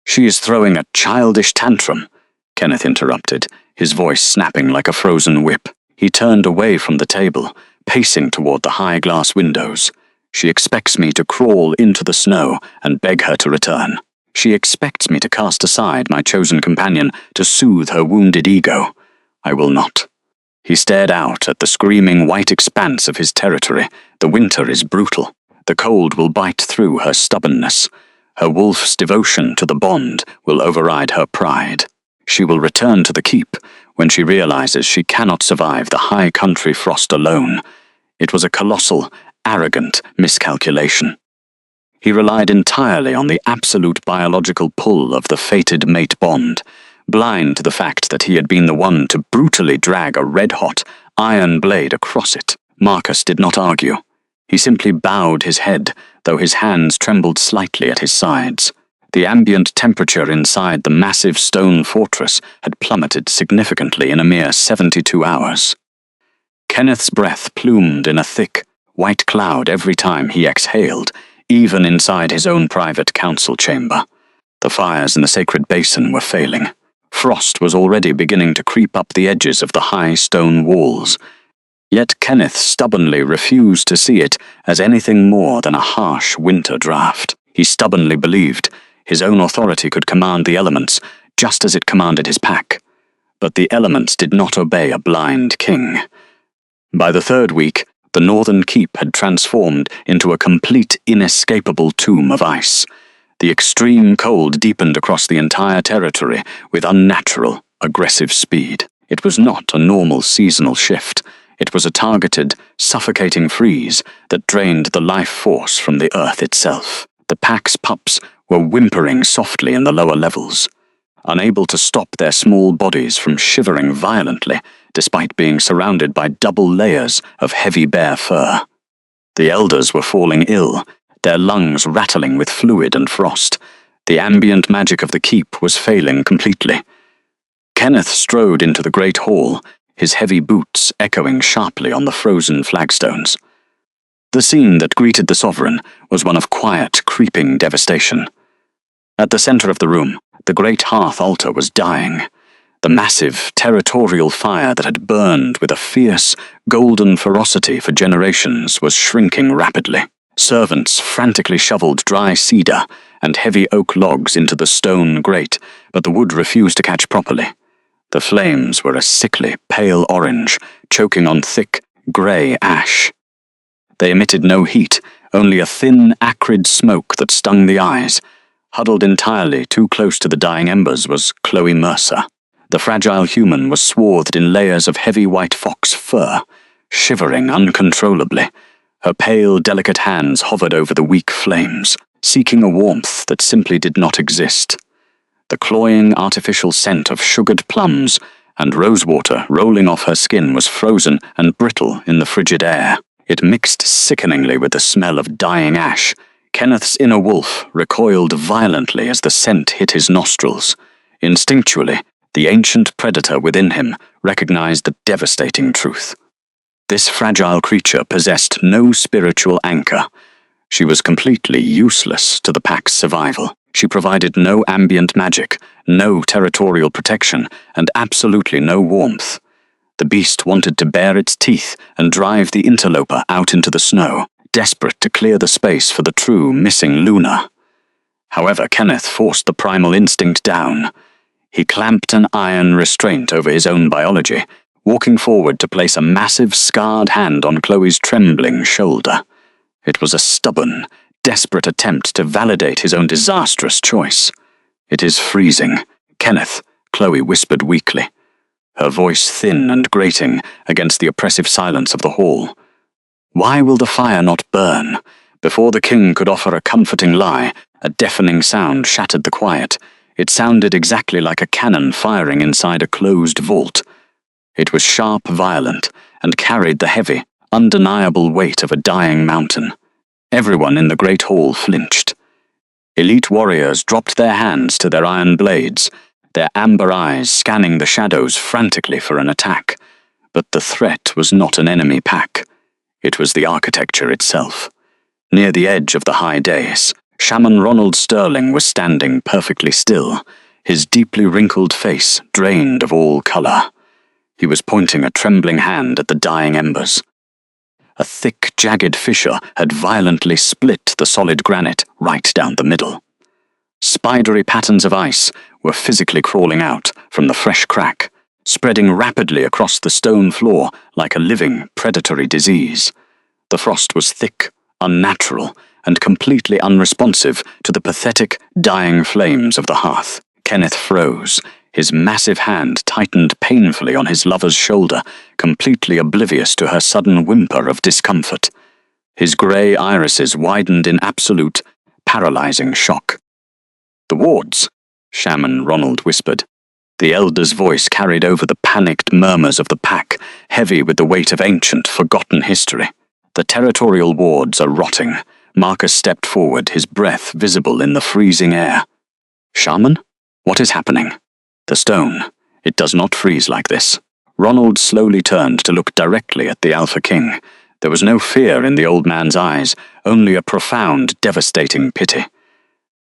"She is throwing a childish tantrum," Kenneth interrupted, his voice snapping like a frozen whip. He turned away from the table, pacing toward the high glass windows. "She expects me to crawl into the snow and beg her to return. She expects me to cast aside my chosen companion to soothe her wounded ego. I will not." He stared out at the screaming white expanse of his territory. The winter is brutal. The cold will bite through her stubbornness. Her wolf's devotion to the bond will override her pride. She will return to the keep when she realizes she cannot survive the high country frost alone. It was a colossal, arrogant miscalculation. He relied entirely on the absolute biological pull of the fated mate bond, blind to the fact that he had been the one to brutally drag a red-hot iron blade across it. Marcus did not argue. He simply bowed his head, though his hands trembled slightly at his sides. The ambient temperature inside the massive stone fortress had plummeted significantly in a mere 72 hours. Kenneth's breath plumed in a thick, white cloud every time he exhaled, even inside his own private council chamber. The fires in the sacred basin were failing. Frost was already beginning to creep up the edges of the high stone walls. Yet Kenneth stubbornly refused to see it as anything more than a harsh winter draft. He stubbornly believed his own authority could command the elements, just as it commanded his pack. But the elements did not obey a blind king. By the third week, the northern keep had transformed into a complete, inescapable tomb of ice. The extreme cold deepened across the entire territory with unnatural, aggressive speed. It was not a normal seasonal shift. It was a targeted, suffocating freeze that drained the life force from the earth itself. The pack's pups were whimpering softly in the lower levels, unable to stop their small bodies from shivering violently, despite being surrounded by double layers of heavy bear fur. The elders were falling ill, their lungs rattling with fluid and frost. The ambient magic of the keep was failing completely. Kenneth strode into the great hall, his heavy boots echoing sharply on the frozen flagstones. The scene that greeted the sovereign was one of quiet, creeping devastation. At the center of the room, the great hearth altar was dying. The massive, territorial fire that had burned with a fierce, golden ferocity for generations was shrinking rapidly. Servants frantically shoveled dry cedar and heavy oak logs into the stone grate, but the wood refused to catch properly. The flames were a sickly, pale orange, choking on thick, grey ash. They emitted no heat, only a thin, acrid smoke that stung the eyes. Huddled entirely too close to the dying embers was Chloe Mercer. The fragile human was swathed in layers of heavy white fox fur, shivering uncontrollably. Her pale, delicate hands hovered over the weak flames, seeking a warmth that simply did not exist. The cloying, artificial scent of sugared plums and rosewater rolling off her skin was frozen and brittle in the frigid air. It mixed sickeningly with the smell of dying ash. Kenneth's inner wolf recoiled violently as the scent hit his nostrils. Instinctually, the ancient predator within him recognized the devastating truth. This fragile creature possessed no spiritual anchor. She was completely useless to the pack's survival. She provided no ambient magic, no territorial protection, and absolutely no warmth. The beast wanted to bare its teeth and drive the interloper out into the snow, desperate to clear the space for the true missing Luna. However, Kenneth forced the primal instinct down. He clamped an iron restraint over his own biology, walking forward to place a massive, scarred hand on Chloe's trembling shoulder. It was a stubborn, desperate attempt to validate his own disastrous choice. "It is freezing, Kenneth," Chloe whispered weakly, her voice thin and grating against the oppressive silence of the hall. Why will the fire not burn? Before the king could offer a comforting lie, a deafening sound shattered the quiet. It sounded exactly like a cannon firing inside a closed vault. It was sharp, violent, and carried the heavy, undeniable weight of a dying mountain. Everyone in the great hall flinched. Elite warriors dropped their hands to their iron blades, their amber eyes scanning the shadows frantically for an attack. But the threat was not an enemy pack. It was the architecture itself. Near the edge of the high dais, Shaman Ronald Sterling was standing perfectly still, his deeply wrinkled face drained of all color. He was pointing a trembling hand at the dying embers. A thick, jagged fissure had violently split the solid granite right down the middle. Spidery patterns of ice were physically crawling out from the fresh crack, spreading rapidly across the stone floor like a living, predatory disease. The frost was thick, unnatural, and completely unresponsive to the pathetic, dying flames of the hearth. Kenneth froze. His massive hand tightened painfully on his lover's shoulder, completely oblivious to her sudden whimper of discomfort. His grey irises widened in absolute, paralyzing shock. "The wards," Shaman Ronald whispered. The elder's voice carried over the panicked murmurs of the pack, heavy with the weight of ancient, forgotten history. "The territorial wards are rotting." Marcus stepped forward, his breath visible in the freezing air. "Shaman? What is happening?" "The stone. It does not freeze like this." Ronald slowly turned to look directly at the Alpha King. There was no fear in the old man's eyes, only a profound, devastating pity.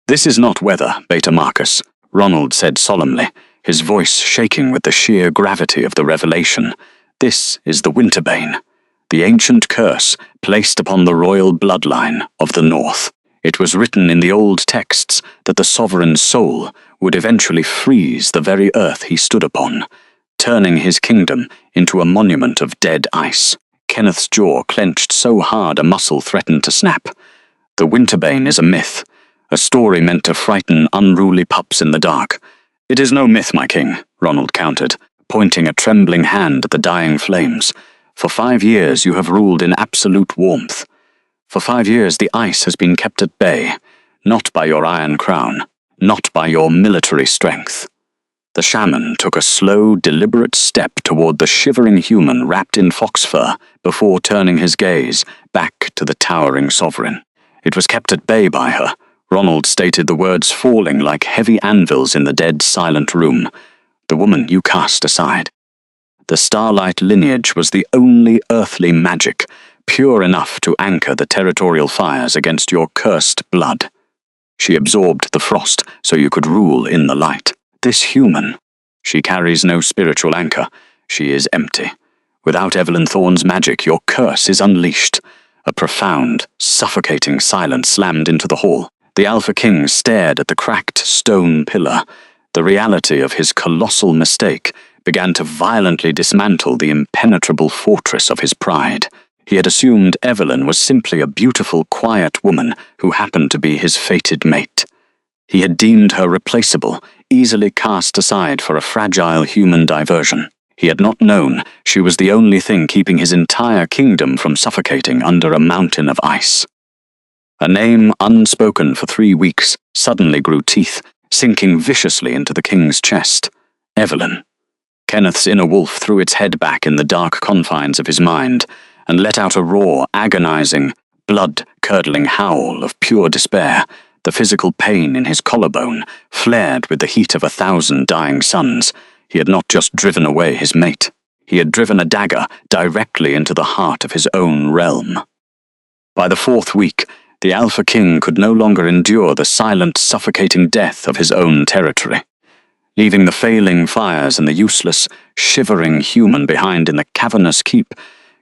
"This is not weather, Beta Marcus," Ronald said solemnly, his voice shaking with the sheer gravity of the revelation. "This is the Winterbane, the ancient curse placed upon the royal bloodline of the North. It was written in the old texts that the sovereign's soul would eventually freeze the very earth he stood upon, turning his kingdom into a monument of dead ice." Kenneth's jaw clenched so hard a muscle threatened to snap. "The Winterbane is a myth, a story meant to frighten unruly pups in the dark." "It is no myth, my king," Ronald countered, pointing a trembling hand at the dying flames. "For 5 years you have ruled in absolute warmth. For 5 years the ice has been kept at bay, not by your iron crown, not by your military strength." The shaman took a slow, deliberate step toward the shivering human wrapped in fox fur before turning his gaze back to the towering sovereign. "It was kept at bay by her," Ronald stated, the words falling like heavy anvils in the dead, silent room. "The woman you cast aside. The starlight lineage was the only earthly magic, pure enough to anchor the territorial fires against your cursed blood. She absorbed the frost so you could rule in the light. This human, she carries no spiritual anchor. She is empty. Without Evelyn Thorne's magic, your curse is unleashed." A profound, suffocating silence slammed into the hall. The Alpha King stared at the cracked stone pillar. The reality of his colossal mistake began to violently dismantle the impenetrable fortress of his pride. He had assumed Evelyn was simply a beautiful, quiet woman who happened to be his fated mate. He had deemed her replaceable, easily cast aside for a fragile human diversion. He had not known she was the only thing keeping his entire kingdom from suffocating under a mountain of ice. A name unspoken for 3 weeks suddenly grew teeth, sinking viciously into the king's chest. Evelyn. Kenneth's inner wolf threw its head back in the dark confines of his mind and let out a raw, agonizing, blood-curdling howl of pure despair. The physical pain in his collarbone flared with the heat of 1,000 dying suns. He had not just driven away his mate. He had driven a dagger directly into the heart of his own realm. By the 4th week, the Alpha King could no longer endure the silent, suffocating death of his own territory. Leaving the failing fires and the useless, shivering human behind in the cavernous keep,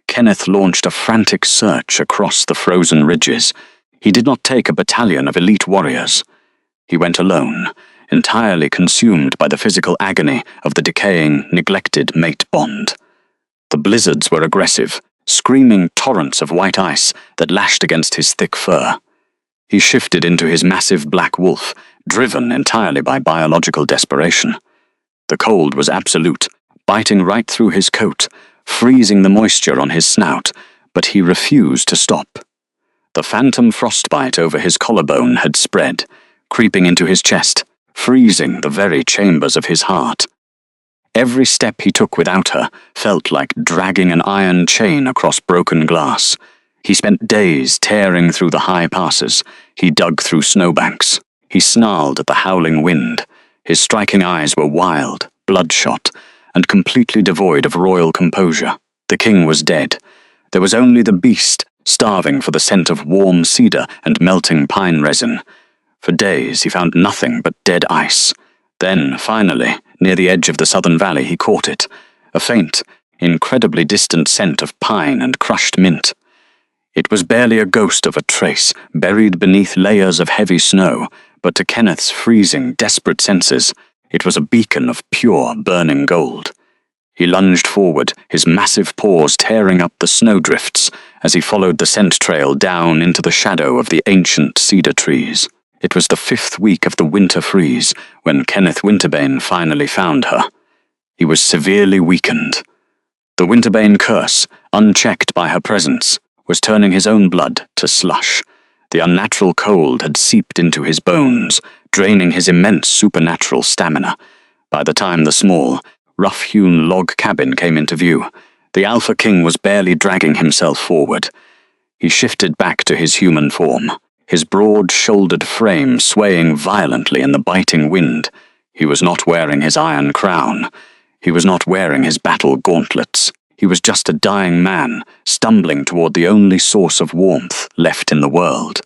Kenneth launched a frantic search across the frozen ridges. He did not take a battalion of elite warriors. He went alone, entirely consumed by the physical agony of the decaying, neglected mate bond. The blizzards were aggressive, screaming torrents of white ice that lashed against his thick fur. He shifted into his massive black wolf, driven entirely by biological desperation. The cold was absolute, biting right through his coat, freezing the moisture on his snout, but he refused to stop. The phantom frostbite over his collarbone had spread, creeping into his chest, freezing the very chambers of his heart. Every step he took without her felt like dragging an iron chain across broken glass. He spent days tearing through the high passes. He dug through snowbanks. He snarled at the howling wind. His striking eyes were wild, bloodshot, and completely devoid of royal composure. The king was dead. There was only the beast, starving for the scent of warm cedar and melting pine resin. For days he found nothing but dead ice. Then, finally, near the edge of the southern valley, he caught it, a faint, incredibly distant scent of pine and crushed mint. It was barely a ghost of a trace, buried beneath layers of heavy snow, but to Kenneth's freezing, desperate senses, it was a beacon of pure, burning gold. He lunged forward, his massive paws tearing up the snowdrifts as he followed the scent trail down into the shadow of the ancient cedar trees. It was the 5th week of the winter freeze when Kenneth Winterbane finally found her. He was severely weakened. The Winterbane curse, unchecked by her presence, was turning his own blood to slush. The unnatural cold had seeped into his bones, draining his immense supernatural stamina. By the time the small, rough-hewn log cabin came into view, the Alpha King was barely dragging himself forward. He shifted back to his human form, his broad-shouldered frame swaying violently in the biting wind. He was not wearing his iron crown. He was not wearing his battle gauntlets. He was just a dying man, stumbling toward the only source of warmth left in the world.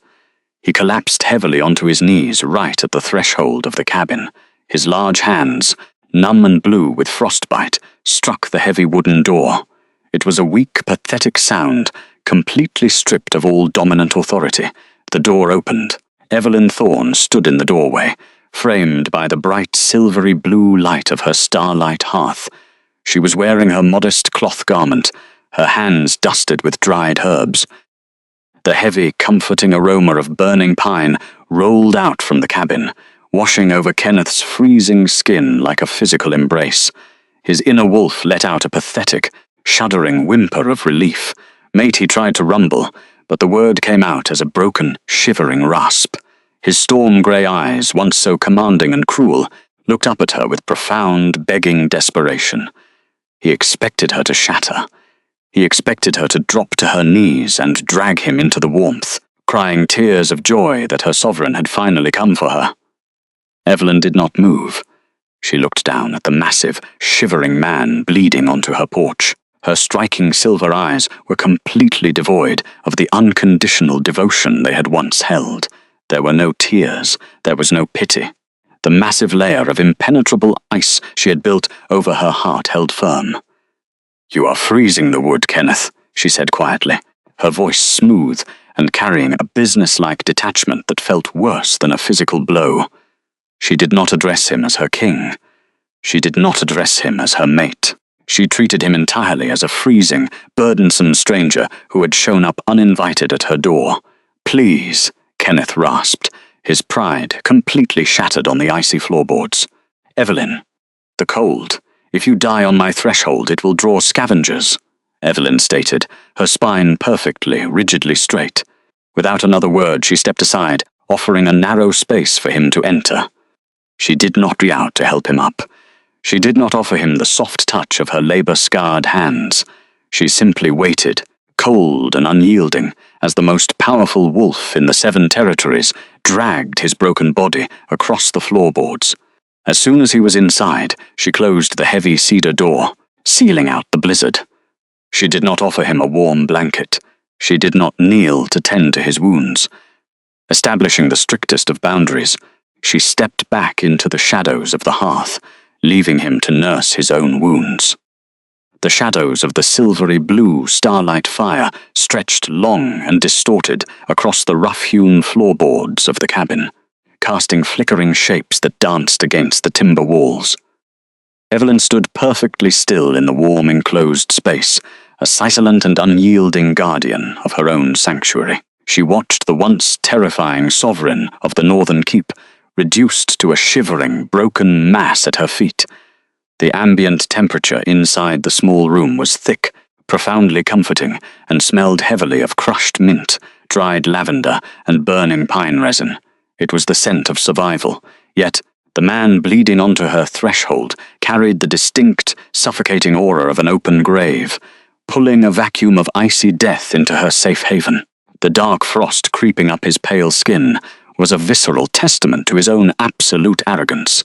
He collapsed heavily onto his knees right at the threshold of the cabin. His large hands, numb and blue with frostbite, struck the heavy wooden door. It was a weak, pathetic sound, completely stripped of all dominant authority. The door opened. Evelyn Thorne stood in the doorway, framed by the bright silvery blue light of her starlight hearth. She was wearing her modest cloth garment, her hands dusted with dried herbs. The heavy, comforting aroma of burning pine rolled out from the cabin, washing over Kenneth's freezing skin like a physical embrace. His inner wolf let out a pathetic, shuddering whimper of relief. Mate, he tried to rumble, but the word came out as a broken, shivering rasp. His storm-grey eyes, once so commanding and cruel, looked up at her with profound, begging desperation. He expected her to shatter. He expected her to drop to her knees and drag him into the warmth, crying tears of joy that her sovereign had finally come for her. Evelyn did not move. She looked down at the massive, shivering man bleeding onto her porch. Her striking silver eyes were completely devoid of the unconditional devotion they had once held. There were no tears. There was no pity. The massive layer of impenetrable ice she had built over her heart held firm. "You are freezing the wood, Kenneth," she said quietly, her voice smooth and carrying a businesslike detachment that felt worse than a physical blow. She did not address him as her king. She did not address him as her mate. She treated him entirely as a freezing, burdensome stranger who had shown up uninvited at her door. "Please," Kenneth rasped, his pride completely shattered on the icy floorboards. "Evelyn, the cold. If you die on my threshold, it will draw scavengers," Evelyn stated, her spine perfectly, rigidly straight. Without another word, she stepped aside, offering a narrow space for him to enter. She did not reach out to help him up. She did not offer him the soft touch of her labor-scarred hands. She simply waited, cold and unyielding, as the most powerful wolf in the 7 territories dragged his broken body across the floorboards. As soon as he was inside, she closed the heavy cedar door, sealing out the blizzard. She did not offer him a warm blanket. She did not kneel to tend to his wounds. Establishing the strictest of boundaries, she stepped back into the shadows of the hearth, leaving him to nurse his own wounds. The shadows of the silvery blue starlight fire stretched long and distorted across the rough-hewn floorboards of the cabin, casting flickering shapes that danced against the timber walls. Evelyn stood perfectly still in the warm enclosed space, a silent and unyielding guardian of her own sanctuary. She watched the once terrifying sovereign of the Northern Keep reduced to a shivering, broken mass at her feet. The ambient temperature inside the small room was thick, profoundly comforting, and smelled heavily of crushed mint, dried lavender, and burning pine resin. It was the scent of survival, yet the man bleeding onto her threshold carried the distinct, suffocating aura of an open grave, pulling a vacuum of icy death into her safe haven. The dark frost creeping up his pale skin was a visceral testament to his own absolute arrogance.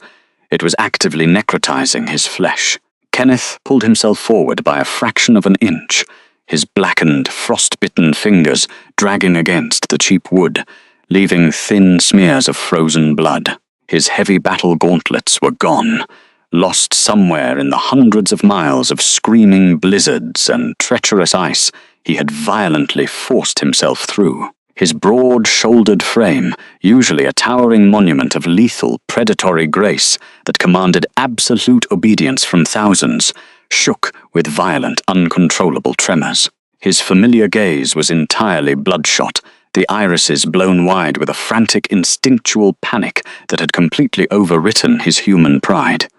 It was actively necrotizing his flesh. Kenneth pulled himself forward by a fraction of an inch, his blackened, frost-bitten fingers dragging against the cheap wood, leaving thin smears of frozen blood. His heavy battle gauntlets were gone, lost somewhere in the hundreds of miles of screaming blizzards and treacherous ice he had violently forced himself through. His broad-shouldered frame, usually a towering monument of lethal, predatory grace that commanded absolute obedience from thousands, shook with violent, uncontrollable tremors. His familiar gaze was entirely bloodshot, the irises blown wide with a frantic, instinctual panic that had completely overwritten his human pride.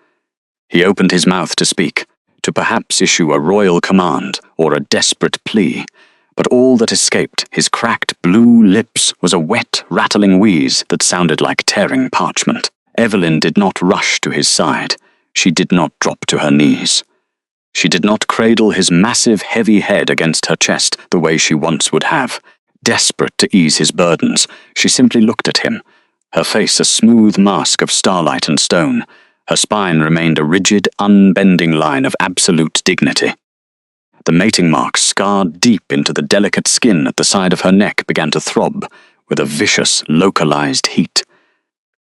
He opened his mouth to speak, to perhaps issue a royal command or a desperate plea, but all that escaped his cracked blue lips was a wet, rattling wheeze that sounded like tearing parchment. Evelyn did not rush to his side. She did not drop to her knees. She did not cradle his massive, heavy head against her chest the way she once would have. Desperate to ease his burdens, she simply looked at him, her face a smooth mask of starlight and stone. Her spine remained a rigid, unbending line of absolute dignity. The mating marks scarred deep into the delicate skin at the side of her neck began to throb with a vicious, localized heat.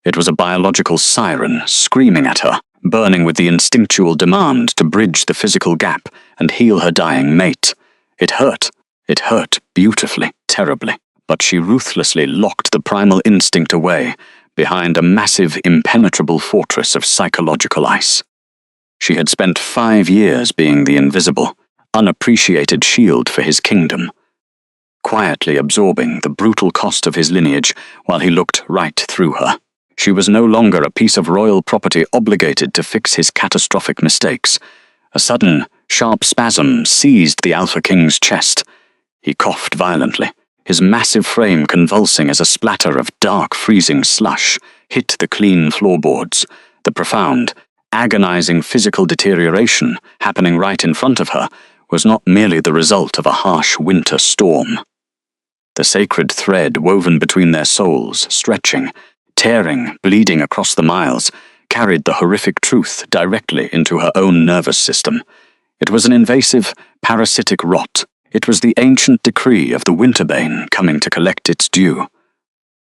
It was a biological siren screaming at her, burning with the instinctual demand to bridge the physical gap and heal her dying mate. It hurt beautifully, terribly, but she ruthlessly locked the primal instinct away behind a massive, impenetrable fortress of psychological ice. She had spent 5 years being the invisible, unappreciated shield for his kingdom, quietly absorbing the brutal cost of his lineage while he looked right through her. She was no longer a piece of royal property obligated to fix his catastrophic mistakes. A sudden, sharp spasm seized the Alpha King's chest. He coughed violently, his massive frame convulsing as a splatter of dark, freezing slush hit the clean floorboards. The profound, agonizing physical deterioration happening right in front of her was not merely the result of a harsh winter storm. The sacred thread woven between their souls, stretching, tearing, bleeding across the miles, carried the horrific truth directly into her own nervous system. It was an invasive, parasitic rot. It was the ancient decree of the Winterbane coming to collect its due.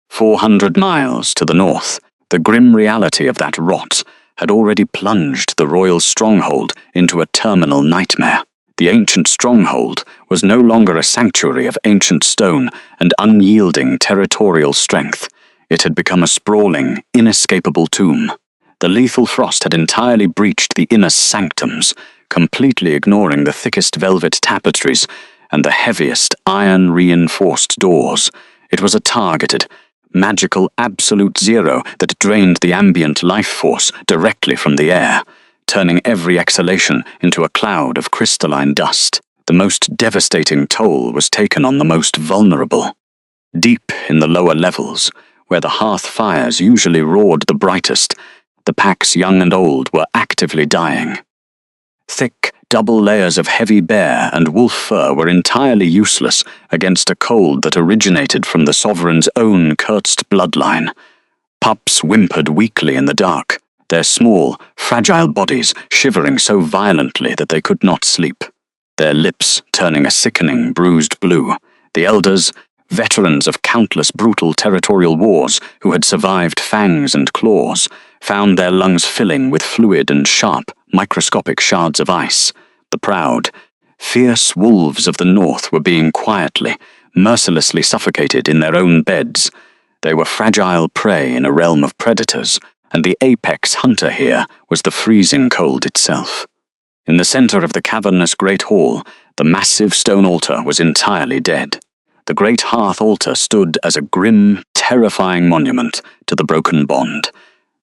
400 miles to the north, the grim reality of that rot had already plunged the royal stronghold into a terminal nightmare. The ancient stronghold was no longer a sanctuary of ancient stone and unyielding territorial strength. It had become a sprawling, inescapable tomb. The lethal frost had entirely breached the inner sanctums, completely ignoring the thickest velvet tapestries and the heaviest iron-reinforced doors. It was a targeted, magical absolute zero that drained the ambient life force directly from the air, turning every exhalation into a cloud of crystalline dust. The most devastating toll was taken on the most vulnerable. Deep in the lower levels, where the hearth fires usually roared the brightest, the pack's young and old were actively dying. Thick, double layers of heavy bear and wolf fur were entirely useless against a cold that originated from the sovereign's own cursed bloodline. Pups whimpered weakly in the dark, their small, fragile bodies shivering so violently that they could not sleep, their lips turning a sickening, bruised blue. The elders, veterans of countless brutal territorial wars who had survived fangs and claws, found their lungs filling with fluid and sharp, microscopic shards of ice. The proud, fierce wolves of the north were being quietly, mercilessly suffocated in their own beds. They were fragile prey in a realm of predators, and the apex hunter here was the freezing cold itself. In the center of the cavernous great hall, the massive stone altar was entirely dead. The great hearth altar stood as a grim, terrifying monument to the broken bond.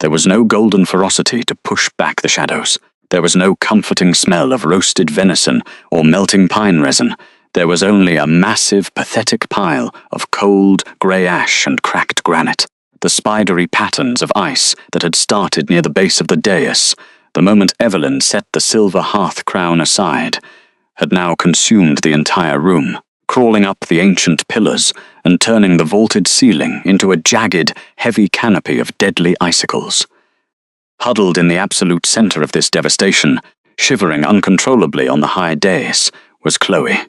There was no golden ferocity to push back the shadows. There was no comforting smell of roasted venison or melting pine resin. There was only a massive, pathetic pile of cold, grey ash and cracked granite. The spidery patterns of ice that had started near the base of the dais, the moment Evelyn set the silver hearth crown aside, had now consumed the entire room, crawling up the ancient pillars and turning the vaulted ceiling into a jagged, heavy canopy of deadly icicles. Huddled in the absolute center of this devastation, shivering uncontrollably on the high dais, was Chloe.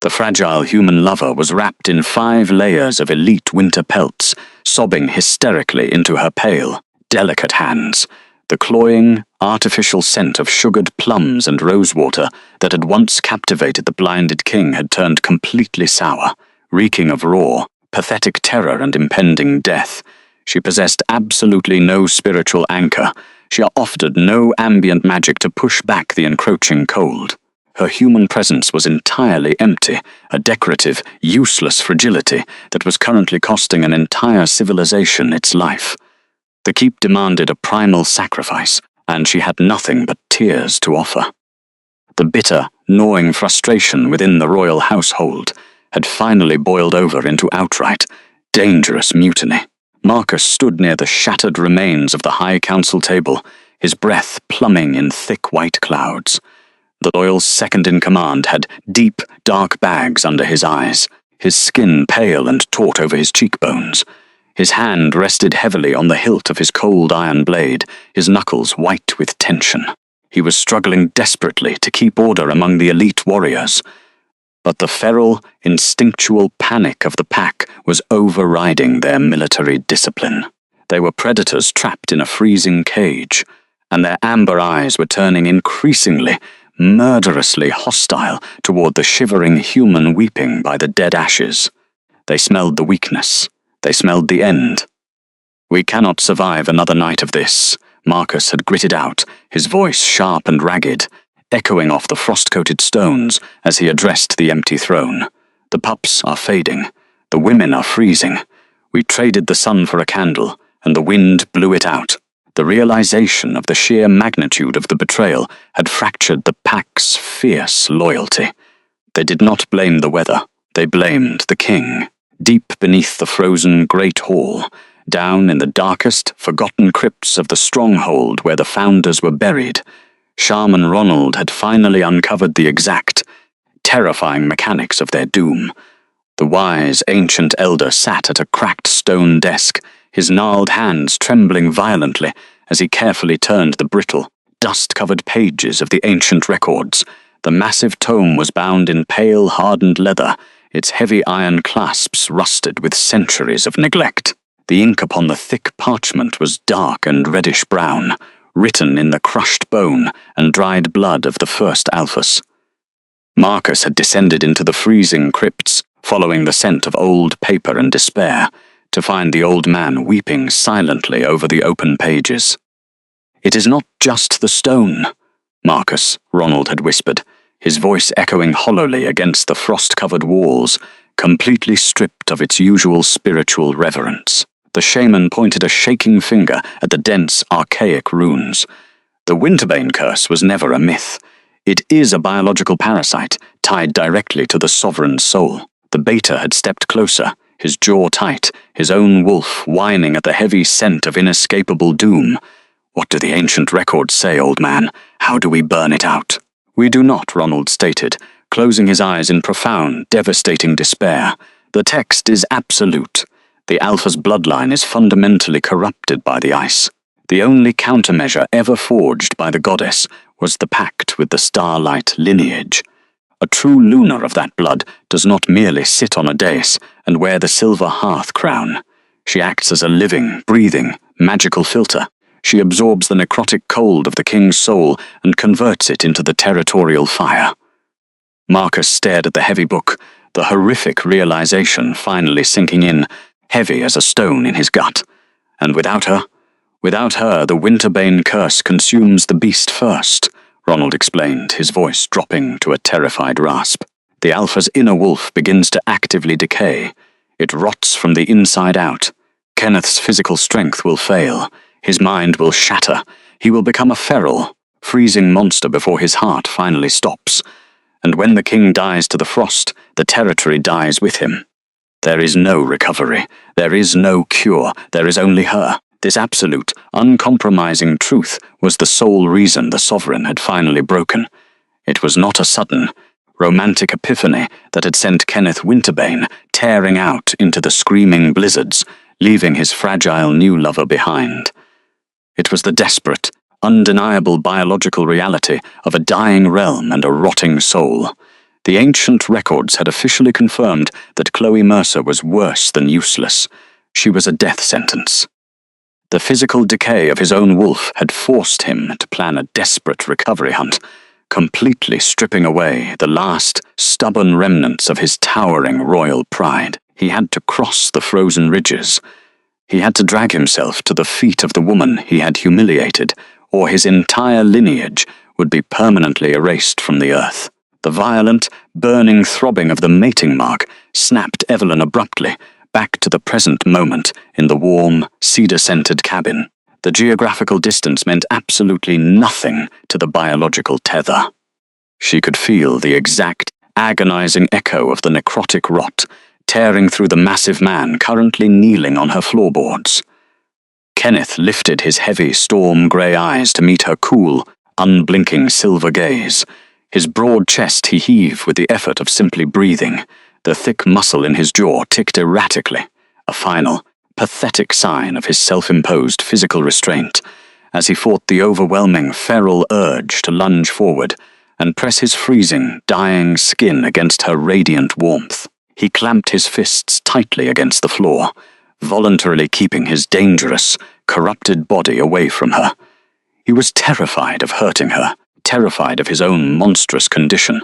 The fragile human lover was wrapped in 5 layers of elite winter pelts, sobbing hysterically into her pale, delicate hands. The cloying, artificial scent of sugared plums and rosewater that had once captivated the blinded king had turned completely sour, reeking of raw, pathetic terror and impending death. She possessed absolutely no spiritual anchor. She offered no ambient magic to push back the encroaching cold. Her human presence was entirely empty, a decorative, useless fragility that was currently costing an entire civilization its life. The keep demanded a primal sacrifice, and she had nothing but tears to offer. The bitter, gnawing frustration within the royal household had finally boiled over into outright, dangerous mutiny. Marcus stood near the shattered remains of the High Council table, his breath plumbing in thick white clouds. The royal's second-in-command had deep, dark bags under his eyes, his skin pale and taut over his cheekbones. His hand rested heavily on the hilt of his cold iron blade, his knuckles white with tension. He was struggling desperately to keep order among the elite warriors. But the feral, instinctual panic of the pack was overriding their military discipline. They were predators trapped in a freezing cage, and their amber eyes were turning increasingly, murderously hostile toward the shivering human weeping by the dead ashes. They smelled the weakness. They smelled the end. "We cannot survive another night of this," Marcus had gritted out, his voice sharp and ragged, echoing off the frost-coated stones as he addressed the empty throne. "The pups are fading. The women are freezing. We traded the sun for a candle, and the wind blew it out." The realization of the sheer magnitude of the betrayal had fractured the pack's fierce loyalty. They did not blame the weather. They blamed the king. Deep beneath the frozen great hall, down in the darkest, forgotten crypts of the stronghold where the founders were buried, Shaman Ronald had finally uncovered the exact, terrifying mechanics of their doom. The wise, ancient elder sat at a cracked stone desk, his gnarled hands trembling violently as he carefully turned the brittle, dust-covered pages of the ancient records. The massive tome was bound in pale, hardened leather, its heavy iron clasps rusted with centuries of neglect. The ink upon the thick parchment was dark and reddish-brown, written in the crushed bone and dried blood of the first Alphas. Marcus had descended into the freezing crypts, following the scent of old paper and despair, to find the old man weeping silently over the open pages. "It is not just the stone," Marcus, Ronald had whispered, his voice echoing hollowly against the frost-covered walls, completely stripped of its usual spiritual reverence. The shaman pointed a shaking finger at the dense, archaic runes. The Winterbane curse was never a myth. It is a biological parasite, tied directly to the sovereign's soul. The beta had stepped closer, his jaw tight, his own wolf whining at the heavy scent of inescapable doom. "What do the ancient records say, old man? How do we burn it out?" "We do not," Ronald stated, closing his eyes in profound, devastating despair. "The text is absolute. The Alpha's bloodline is fundamentally corrupted by the ice. The only countermeasure ever forged by the goddess was the pact with the starlight lineage. A true lunar of that blood does not merely sit on a dais and wear the silver hearth crown. She acts as a living, breathing, magical filter. She absorbs the necrotic cold of the king's soul and converts it into the territorial fire." Marcus stared at the heavy book, the horrific realization finally sinking in, heavy as a stone in his gut. And without her, the Winterbane curse consumes the beast first, Ronald explained, his voice dropping to a terrified rasp. The Alpha's inner wolf begins to actively decay. It rots from the inside out. Kenneth's physical strength will fail. His mind will shatter. He will become a feral, freezing monster before his heart finally stops. And when the king dies to the frost, the territory dies with him. There is no recovery. There is no cure. There is only her. This absolute, uncompromising truth was the sole reason the sovereign had finally broken. It was not a sudden, romantic epiphany that had sent Kenneth Winterbane tearing out into the screaming blizzards, leaving his fragile new lover behind. It was the desperate, undeniable biological reality of a dying realm and a rotting soul. The ancient records had officially confirmed that Chloe Mercer was worse than useless. She was a death sentence. The physical decay of his own wolf had forced him to plan a desperate recovery hunt, completely stripping away the last, stubborn remnants of his towering royal pride. He had to cross the frozen ridges. He had to drag himself to the feet of the woman he had humiliated, or his entire lineage would be permanently erased from the earth. The violent, burning throbbing of the mating mark snapped Evelyn abruptly, back to the present moment in the warm, cedar-scented cabin. The geographical distance meant absolutely nothing to the biological tether. She could feel the exact, agonizing echo of the necrotic rot tearing through the massive man currently kneeling on her floorboards. Kenneth lifted his heavy, storm-grey eyes to meet her cool, unblinking silver gaze. His broad chest he heaved with the effort of simply breathing. The thick muscle in his jaw ticked erratically, a final, pathetic sign of his self-imposed physical restraint, as he fought the overwhelming feral urge to lunge forward and press his freezing, dying skin against her radiant warmth. He clamped his fists tightly against the floor, voluntarily keeping his dangerous, corrupted body away from her. He was terrified of hurting her, terrified of his own monstrous condition.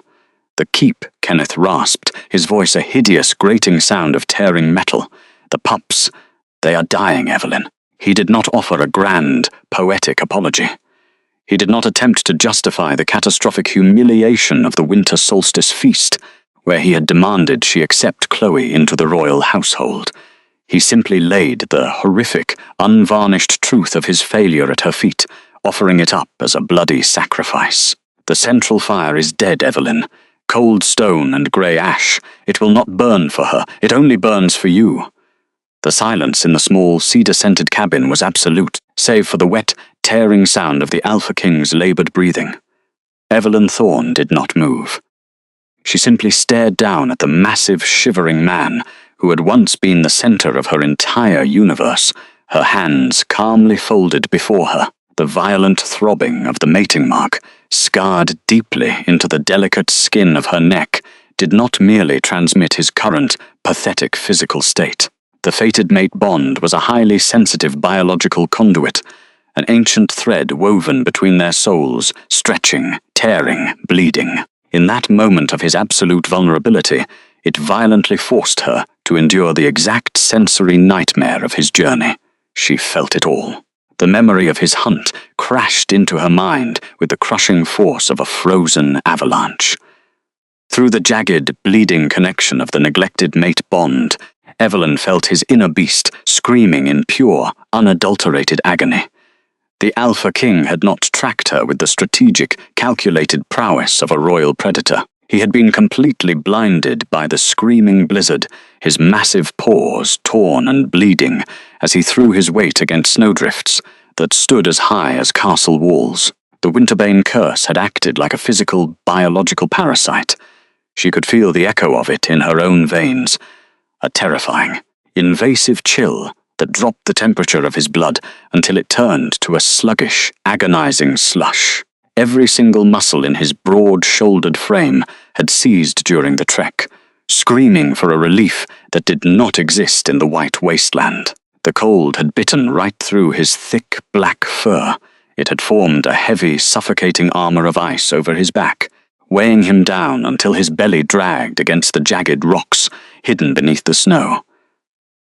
"The keep," Kenneth rasped, his voice a hideous, grating sound of tearing metal. "The pups, they are dying, Evelyn." He did not offer a grand, poetic apology. He did not attempt to justify the catastrophic humiliation of the winter solstice feast, where he had demanded she accept Chloe into the royal household. He simply laid the horrific, unvarnished truth of his failure at her feet, offering it up as a bloody sacrifice. "The central fire is dead, Evelyn. Cold stone and grey ash. It will not burn for her. It only burns for you." The silence in the small, cedar-scented cabin was absolute, save for the wet, tearing sound of the Alpha King's laboured breathing. Evelyn Thorne did not move. She simply stared down at the massive, shivering man who had once been the centre of her entire universe, her hands calmly folded before her. The violent throbbing of the mating mark, scarred deeply into the delicate skin of her neck, did not merely transmit his current, pathetic physical state. The fated mate bond was a highly sensitive biological conduit, an ancient thread woven between their souls, stretching, tearing, bleeding. In that moment of his absolute vulnerability, it violently forced her to endure the exact sensory nightmare of his journey. She felt it all. The memory of his hunt crashed into her mind with the crushing force of a frozen avalanche. Through the jagged, bleeding connection of the neglected mate bond, Evelyn felt his inner beast screaming in pure, unadulterated agony. The Alpha King had not tracked her with the strategic, calculated prowess of a royal predator. He had been completely blinded by the screaming blizzard, his massive paws torn and bleeding as he threw his weight against snowdrifts that stood as high as castle walls. The Winterbane curse had acted like a physical, biological parasite. She could feel the echo of it in her own veins, a terrifying, invasive chill that dropped the temperature of his blood until it turned to a sluggish, agonizing slush. Every single muscle in his broad-shouldered frame had seized during the trek, screaming for a relief that did not exist in the white wasteland. The cold had bitten right through his thick, black fur. It had formed a heavy, suffocating armor of ice over his back, weighing him down until his belly dragged against the jagged rocks hidden beneath the snow.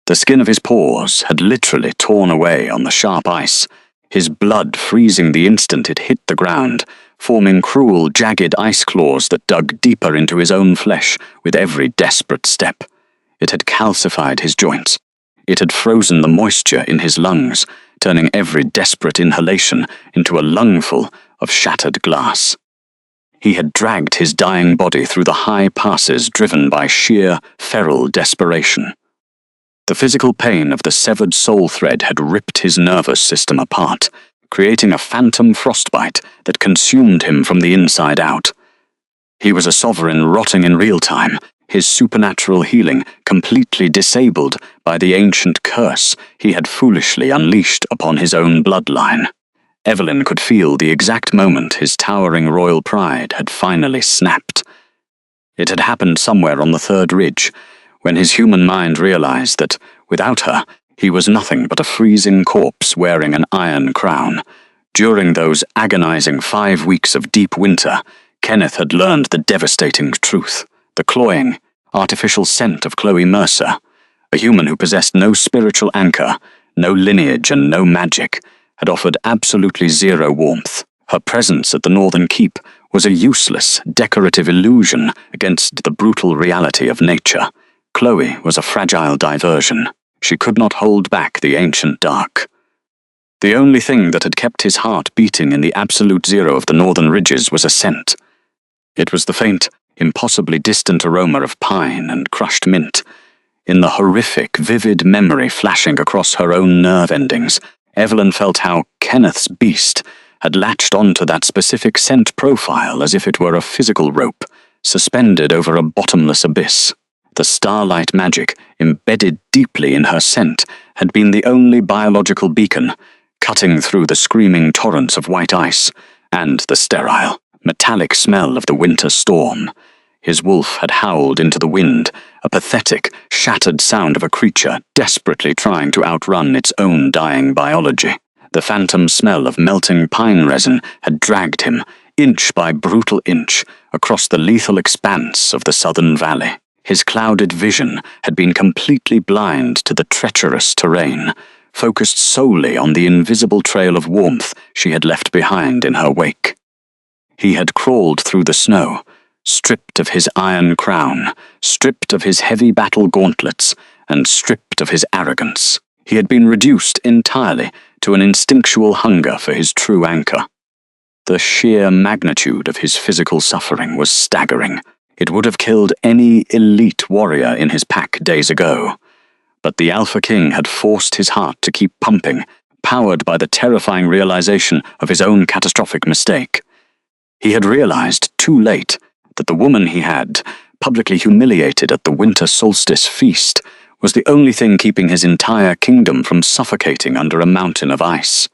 The skin of his paws had literally torn away on the sharp ice, his blood freezing the instant it hit the ground, forming cruel, jagged ice claws that dug deeper into his own flesh with every desperate step. It had calcified his joints. It had frozen the moisture in his lungs, turning every desperate inhalation into a lungful of shattered glass. He had dragged his dying body through the high passes driven by sheer, feral desperation. The physical pain of the severed soul thread had ripped his nervous system apart, creating a phantom frostbite that consumed him from the inside out. He was a sovereign rotting in real time, his supernatural healing completely disabled by the ancient curse he had foolishly unleashed upon his own bloodline. Evelyn could feel the exact moment his towering royal pride had finally snapped. It had happened somewhere on the third ridge, when his human mind realized that, without her, he was nothing but a freezing corpse wearing an iron crown. During those agonizing 5 weeks of deep winter, Kenneth had learned the devastating truth, the cloying, artificial scent of Chloe Mercer. A human who possessed no spiritual anchor, no lineage and no magic, had offered absolutely zero warmth. Her presence at the Northern Keep was a useless, decorative illusion against the brutal reality of nature. Chloe was a fragile diversion. She could not hold back the ancient dark. The only thing that had kept his heart beating in the absolute zero of the northern ridges was a scent. It was the faint, impossibly distant aroma of pine and crushed mint. In the horrific, vivid memory flashing across her own nerve endings, Evelyn felt how Kenneth's beast had latched onto that specific scent profile as if it were a physical rope, suspended over a bottomless abyss. The starlight magic, embedded deeply in her scent, had been the only biological beacon, cutting through the screaming torrents of white ice, and the sterile, metallic smell of the winter storm. His wolf had howled into the wind, a pathetic, shattered sound of a creature desperately trying to outrun its own dying biology. The phantom smell of melting pine resin had dragged him, inch by brutal inch, across the lethal expanse of the southern valley. His clouded vision had been completely blind to the treacherous terrain, focused solely on the invisible trail of warmth she had left behind in her wake. He had crawled through the snow, stripped of his iron crown, stripped of his heavy battle gauntlets, and stripped of his arrogance. He had been reduced entirely to an instinctual hunger for his true anchor. The sheer magnitude of his physical suffering was staggering. It would have killed any elite warrior in his pack days ago. But the Alpha King had forced his heart to keep pumping, powered by the terrifying realization of his own catastrophic mistake. He had realized, too late, that the woman he had, publicly humiliated at the winter solstice feast, was the only thing keeping his entire kingdom from suffocating under a mountain of ice.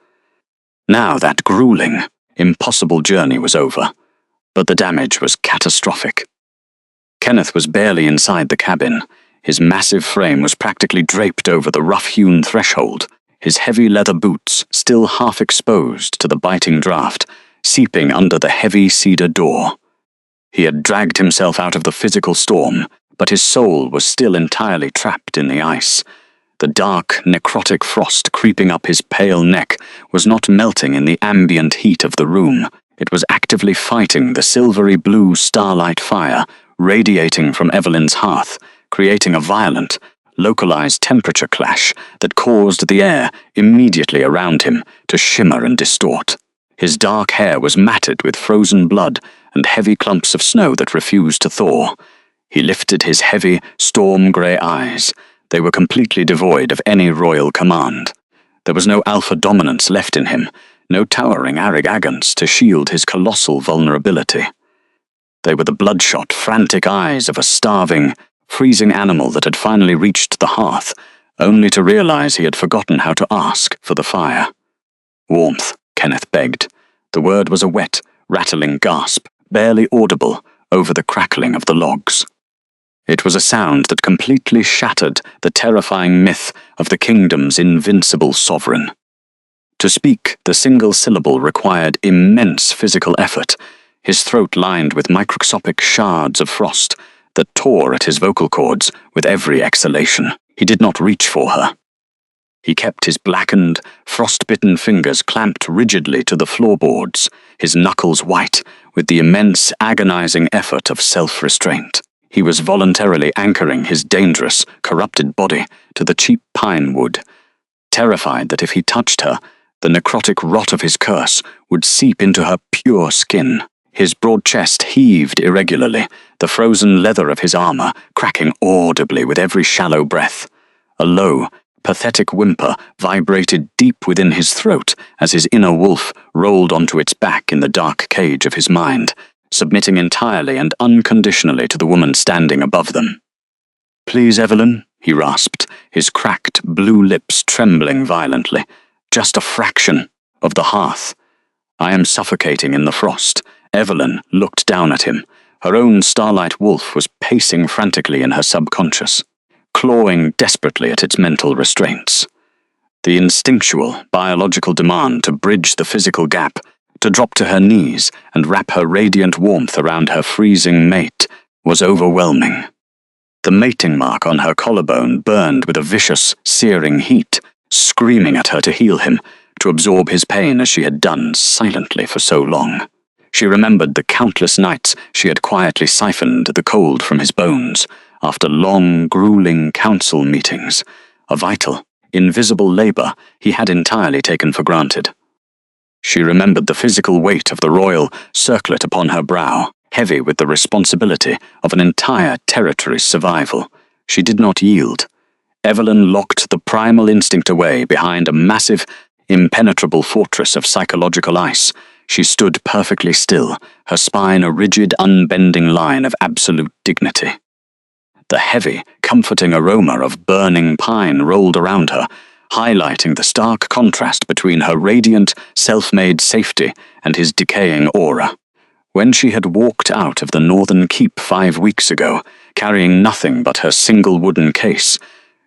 Now that grueling, impossible journey was over, but the damage was catastrophic. Kenneth was barely inside the cabin. His massive frame was practically draped over the rough-hewn threshold, his heavy leather boots still half exposed to the biting draft, seeping under the heavy cedar door. He had dragged himself out of the physical storm, but his soul was still entirely trapped in the ice. The dark, necrotic frost creeping up his pale neck was not melting in the ambient heat of the room. It was actively fighting the silvery blue starlight fire radiating from Evelyn's hearth, creating a violent, localized temperature clash that caused the air immediately around him to shimmer and distort. His dark hair was matted with frozen blood and heavy clumps of snow that refused to thaw. He lifted his heavy, storm-grey eyes. They were completely devoid of any royal command. There was no alpha dominance left in him, no towering arrogance to shield his colossal vulnerability. They were the bloodshot, frantic eyes of a starving, freezing animal that had finally reached the hearth, only to realize he had forgotten how to ask for the fire. Warmth, Kenneth begged. The word was a wet, rattling gasp, barely audible over the crackling of the logs. It was a sound that completely shattered the terrifying myth of the kingdom's invincible sovereign. To speak the single syllable required immense physical effort, his throat lined with microscopic shards of frost that tore at his vocal cords with every exhalation. He did not reach for her. He kept his blackened, frost-bitten fingers clamped rigidly to the floorboards, his knuckles white with the immense, agonizing effort of self-restraint. He was voluntarily anchoring his dangerous, corrupted body to the cheap pine wood, terrified that if he touched her, the necrotic rot of his curse would seep into her pure skin. His broad chest heaved irregularly, the frozen leather of his armor cracking audibly with every shallow breath. A low, pathetic whimper vibrated deep within his throat as his inner wolf rolled onto its back in the dark cage of his mind, submitting entirely and unconditionally to the woman standing above them. "Please, Evelyn," he rasped, his cracked blue lips trembling violently. "Just a fraction of the hearth. I am suffocating in the frost." Evelyn looked down at him. Her own starlight wolf was pacing frantically in her subconscious, clawing desperately at its mental restraints. The instinctual, biological demand to bridge the physical gap, to drop to her knees and wrap her radiant warmth around her freezing mate, was overwhelming. The mating mark on her collarbone burned with a vicious, searing heat, screaming at her to heal him, to absorb his pain as she had done silently for so long. She remembered the countless nights she had quietly siphoned the cold from his bones, after long, grueling council meetings, a vital, invisible labor he had entirely taken for granted. She remembered the physical weight of the royal circlet upon her brow, heavy with the responsibility of an entire territory's survival. She did not yield. Evelyn locked the primal instinct away behind a massive, impenetrable fortress of psychological ice. She stood perfectly still, her spine a rigid, unbending line of absolute dignity. The heavy, comforting aroma of burning pine rolled around her, highlighting the stark contrast between her radiant, self-made safety and his decaying aura. When she had walked out of the northern keep 5 weeks ago, carrying nothing but her single wooden case,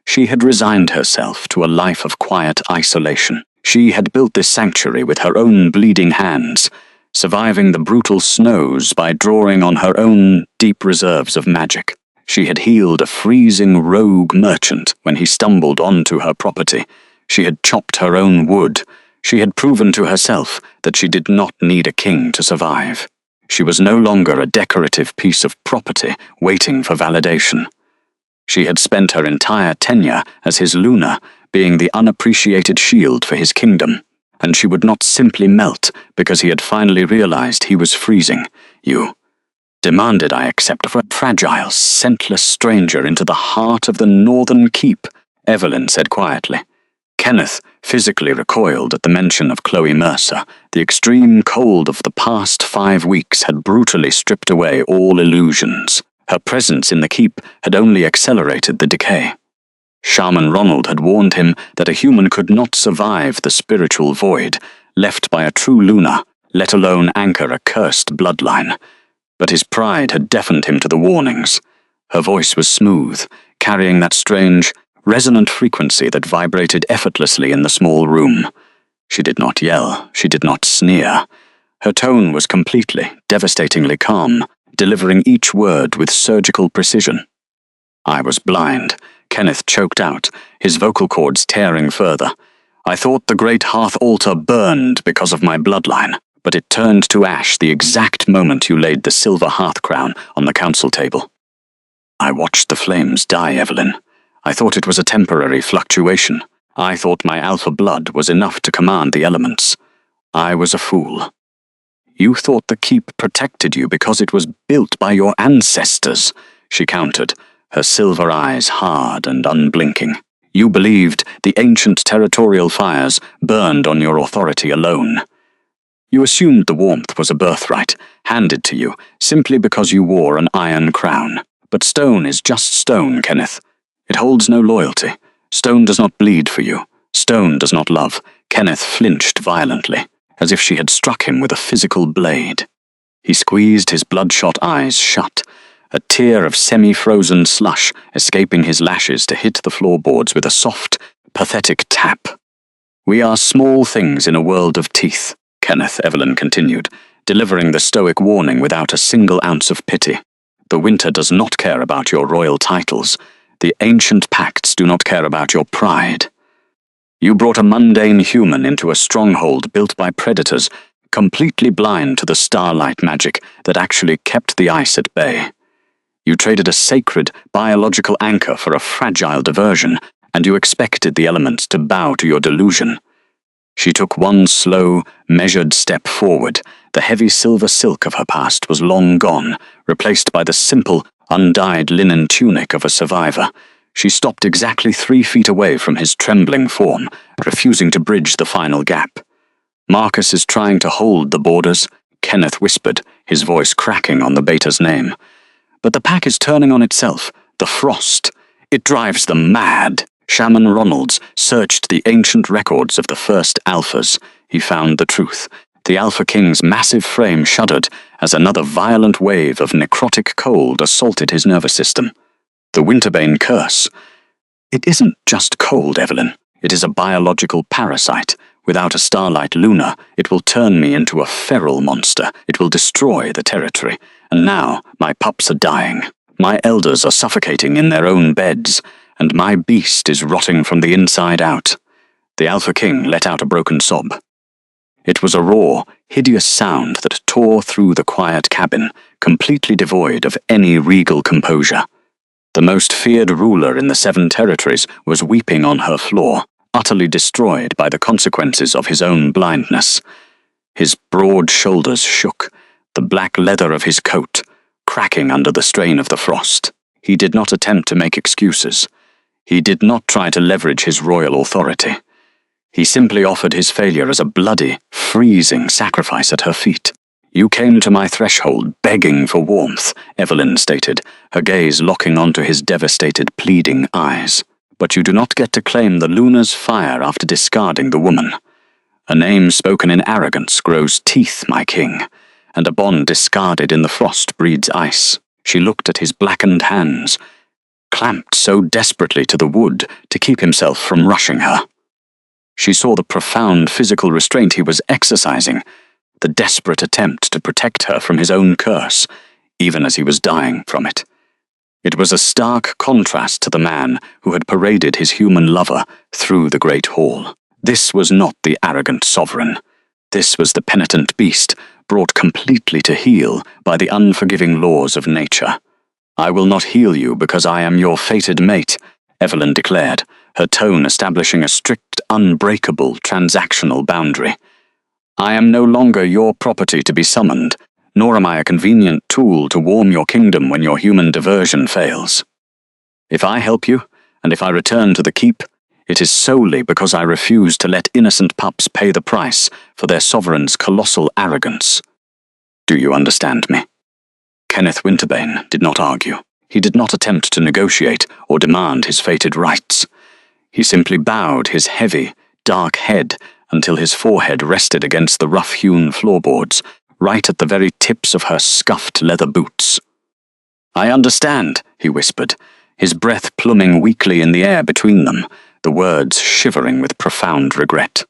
she had resigned herself to a life of quiet isolation. She had built this sanctuary with her own bleeding hands, surviving the brutal snows by drawing on her own deep reserves of magic. She had healed a freezing rogue merchant when he stumbled onto her property. She had chopped her own wood. She had proven to herself that she did not need a king to survive. She was no longer a decorative piece of property waiting for validation. She had spent her entire tenure as his Luna, being the unappreciated shield for his kingdom, and she would not simply melt because he had finally realized he was freezing. "You demanded I accept a fragile, scentless stranger into the heart of the northern keep," Evelyn said quietly. Kenneth physically recoiled at the mention of Chloe Mercer. The extreme cold of the past 5 weeks had brutally stripped away all illusions. Her presence in the keep had only accelerated the decay. Shaman Ronald had warned him that a human could not survive the spiritual void left by a true Luna, let alone anchor a cursed bloodline. But his pride had deafened him to the warnings. Her voice was smooth, carrying that strange, resonant frequency that vibrated effortlessly in the small room. She did not yell, she did not sneer. Her tone was completely, devastatingly calm, delivering each word with surgical precision. "I was blind," Kenneth choked out, his vocal cords tearing further. "I thought the great hearth altar burned because of my bloodline, but it turned to ash the exact moment you laid the silver hearth crown on the council table." "I watched the flames die, Evelyn. I thought it was a temporary fluctuation. I thought my alpha blood was enough to command the elements. I was a fool. You thought the keep protected you because it was built by your ancestors," she countered, her silver eyes hard and unblinking. "You believed the ancient territorial fires burned on your authority alone. You assumed the warmth was a birthright, handed to you simply because you wore an iron crown. But stone is just stone, Kenneth. It holds no loyalty. Stone does not bleed for you. Stone does not love." Kenneth flinched violently, as if she had struck him with a physical blade. He squeezed his bloodshot eyes shut, a tear of semi-frozen slush escaping his lashes to hit the floorboards with a soft, pathetic tap. "We are small things in a world of teeth," Kenneth, Evelyn continued, delivering the stoic warning without a single ounce of pity. "The winter does not care about your royal titles. The ancient pacts do not care about your pride. You brought a mundane human into a stronghold built by predators, completely blind to the starlight magic that actually kept the ice at bay. You traded a sacred, biological anchor for a fragile diversion, and you expected the elements to bow to your delusion." She took one slow, measured step forward. The heavy silver silk of her past was long gone, replaced by the simple, undyed linen tunic of a survivor. She stopped exactly 3 feet away from his trembling form, refusing to bridge the final gap. "Marcus is trying to hold the borders," Kenneth whispered, his voice cracking on the beta's name. "But the pack is turning on itself. The frost. It drives them mad." Shaman Ronalds searched the ancient records of the first alphas. He found the truth. The Alpha King's massive frame shuddered as another violent wave of necrotic cold assaulted his nervous system. The Winterbane curse. It isn't just cold, Evelyn. It is a biological parasite. Without a starlight Luna, it will turn me into a feral monster. It will destroy the territory. And now, my pups are dying. My elders are suffocating in their own beds, and my beast is rotting from the inside out. The Alpha King let out a broken sob. It was a raw, hideous sound that tore through the quiet cabin, completely devoid of any regal composure. The most feared ruler in the 7 territories was weeping on her floor, utterly destroyed by the consequences of his own blindness. His broad shoulders shook, the black leather of his coat cracking under the strain of the frost. He did not attempt to make excuses. He did not try to leverage his royal authority. He simply offered his failure as a bloody, freezing sacrifice at her feet. "You came to my threshold begging for warmth," Evelyn stated, her gaze locking onto his devastated, pleading eyes. "But you do not get to claim the Luna's fire after discarding the woman. A name spoken in arrogance grows teeth, my king, and a bond discarded in the frost breeds ice." She looked at his blackened hands, clamped so desperately to the wood to keep himself from rushing her. She saw the profound physical restraint he was exercising, the desperate attempt to protect her from his own curse, even as he was dying from it. It was a stark contrast to the man who had paraded his human lover through the great hall. This was not the arrogant sovereign. This was the penitent beast, brought completely to heel by the unforgiving laws of nature. "I will not heal you because I am your fated mate," Evelyn declared, her tone establishing a strict, unbreakable, transactional boundary. "I am no longer your property to be summoned, nor am I a convenient tool to warm your kingdom when your human diversion fails. If I help you, and if I return to the keep, it is solely because I refuse to let innocent pups pay the price for their sovereign's colossal arrogance. Do you understand me?" Kenneth Winterbane did not argue. He did not attempt to negotiate or demand his fated rights. He simply bowed his heavy, dark head until his forehead rested against the rough-hewn floorboards, right at the very tips of her scuffed leather boots. "I understand," he whispered, his breath pluming weakly in the air between them, the words shivering with profound regret.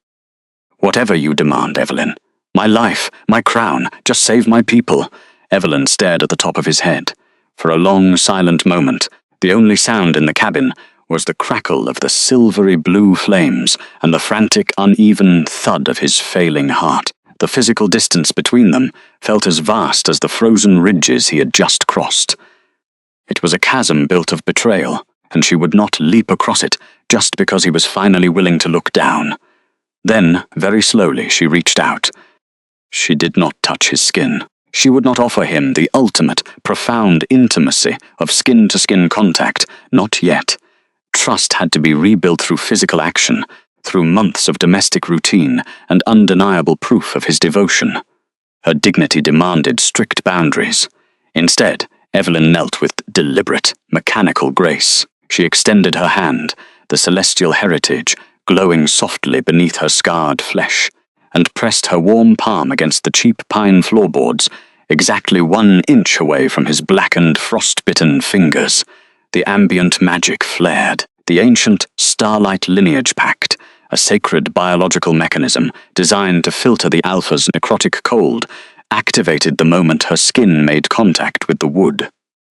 "Whatever you demand, Evelyn. My life, my crown, just save my people." Evelyn stared at the top of his head. For a long, silent moment, the only sound in the cabin was the crackle of the silvery blue flames and the frantic, uneven thud of his failing heart. The physical distance between them felt as vast as the frozen ridges he had just crossed. It was a chasm built of betrayal, and she would not leap across it just because he was finally willing to look down. Then, very slowly, she reached out. She did not touch his skin. She would not offer him the ultimate, profound intimacy of skin-to-skin contact, not yet. Trust had to be rebuilt through physical action, through months of domestic routine and undeniable proof of his devotion. Her dignity demanded strict boundaries. Instead, Evelyn knelt with deliberate, mechanical grace. She extended her hand, the celestial heritage glowing softly beneath her scarred flesh, and pressed her warm palm against the cheap pine floorboards, exactly 1 inch away from his blackened, frost-bitten fingers. The ambient magic flared. The ancient starlight lineage pact, a sacred biological mechanism designed to filter the alpha's necrotic cold, activated the moment her skin made contact with the wood.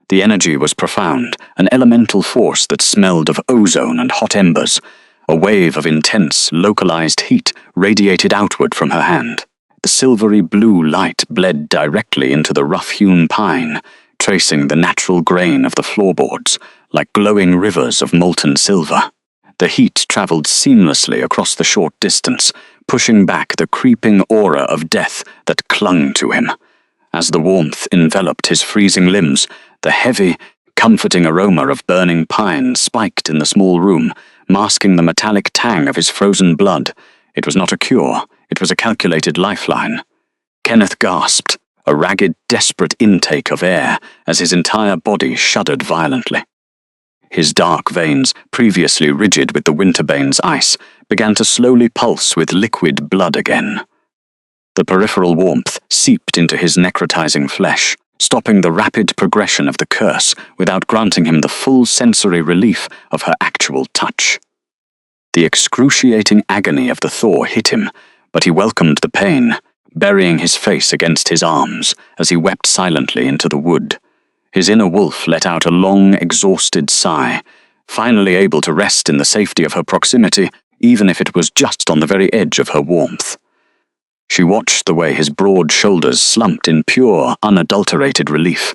The energy was profound, an elemental force that smelled of ozone and hot embers. A wave of intense, localized heat radiated outward from her hand. The silvery blue light bled directly into the rough-hewn pine, tracing the natural grain of the floorboards, like glowing rivers of molten silver. The heat traveled seamlessly across the short distance, pushing back the creeping aura of death that clung to him. As the warmth enveloped his freezing limbs, the heavy, comforting aroma of burning pine spiked in the small room, masking the metallic tang of his frozen blood. It was not a cure, it was a calculated lifeline. Kenneth gasped, a ragged, desperate intake of air, as his entire body shuddered violently. His dark veins, previously rigid with the Winterbane's ice, began to slowly pulse with liquid blood again. The peripheral warmth seeped into his necrotizing flesh, stopping the rapid progression of the curse without granting him the full sensory relief of her actual touch. The excruciating agony of the thaw hit him, but he welcomed the pain, burying his face against his arms as he wept silently into the wood. His inner wolf let out a long, exhausted sigh, finally able to rest in the safety of her proximity, even if it was just on the very edge of her warmth. She watched the way his broad shoulders slumped in pure, unadulterated relief.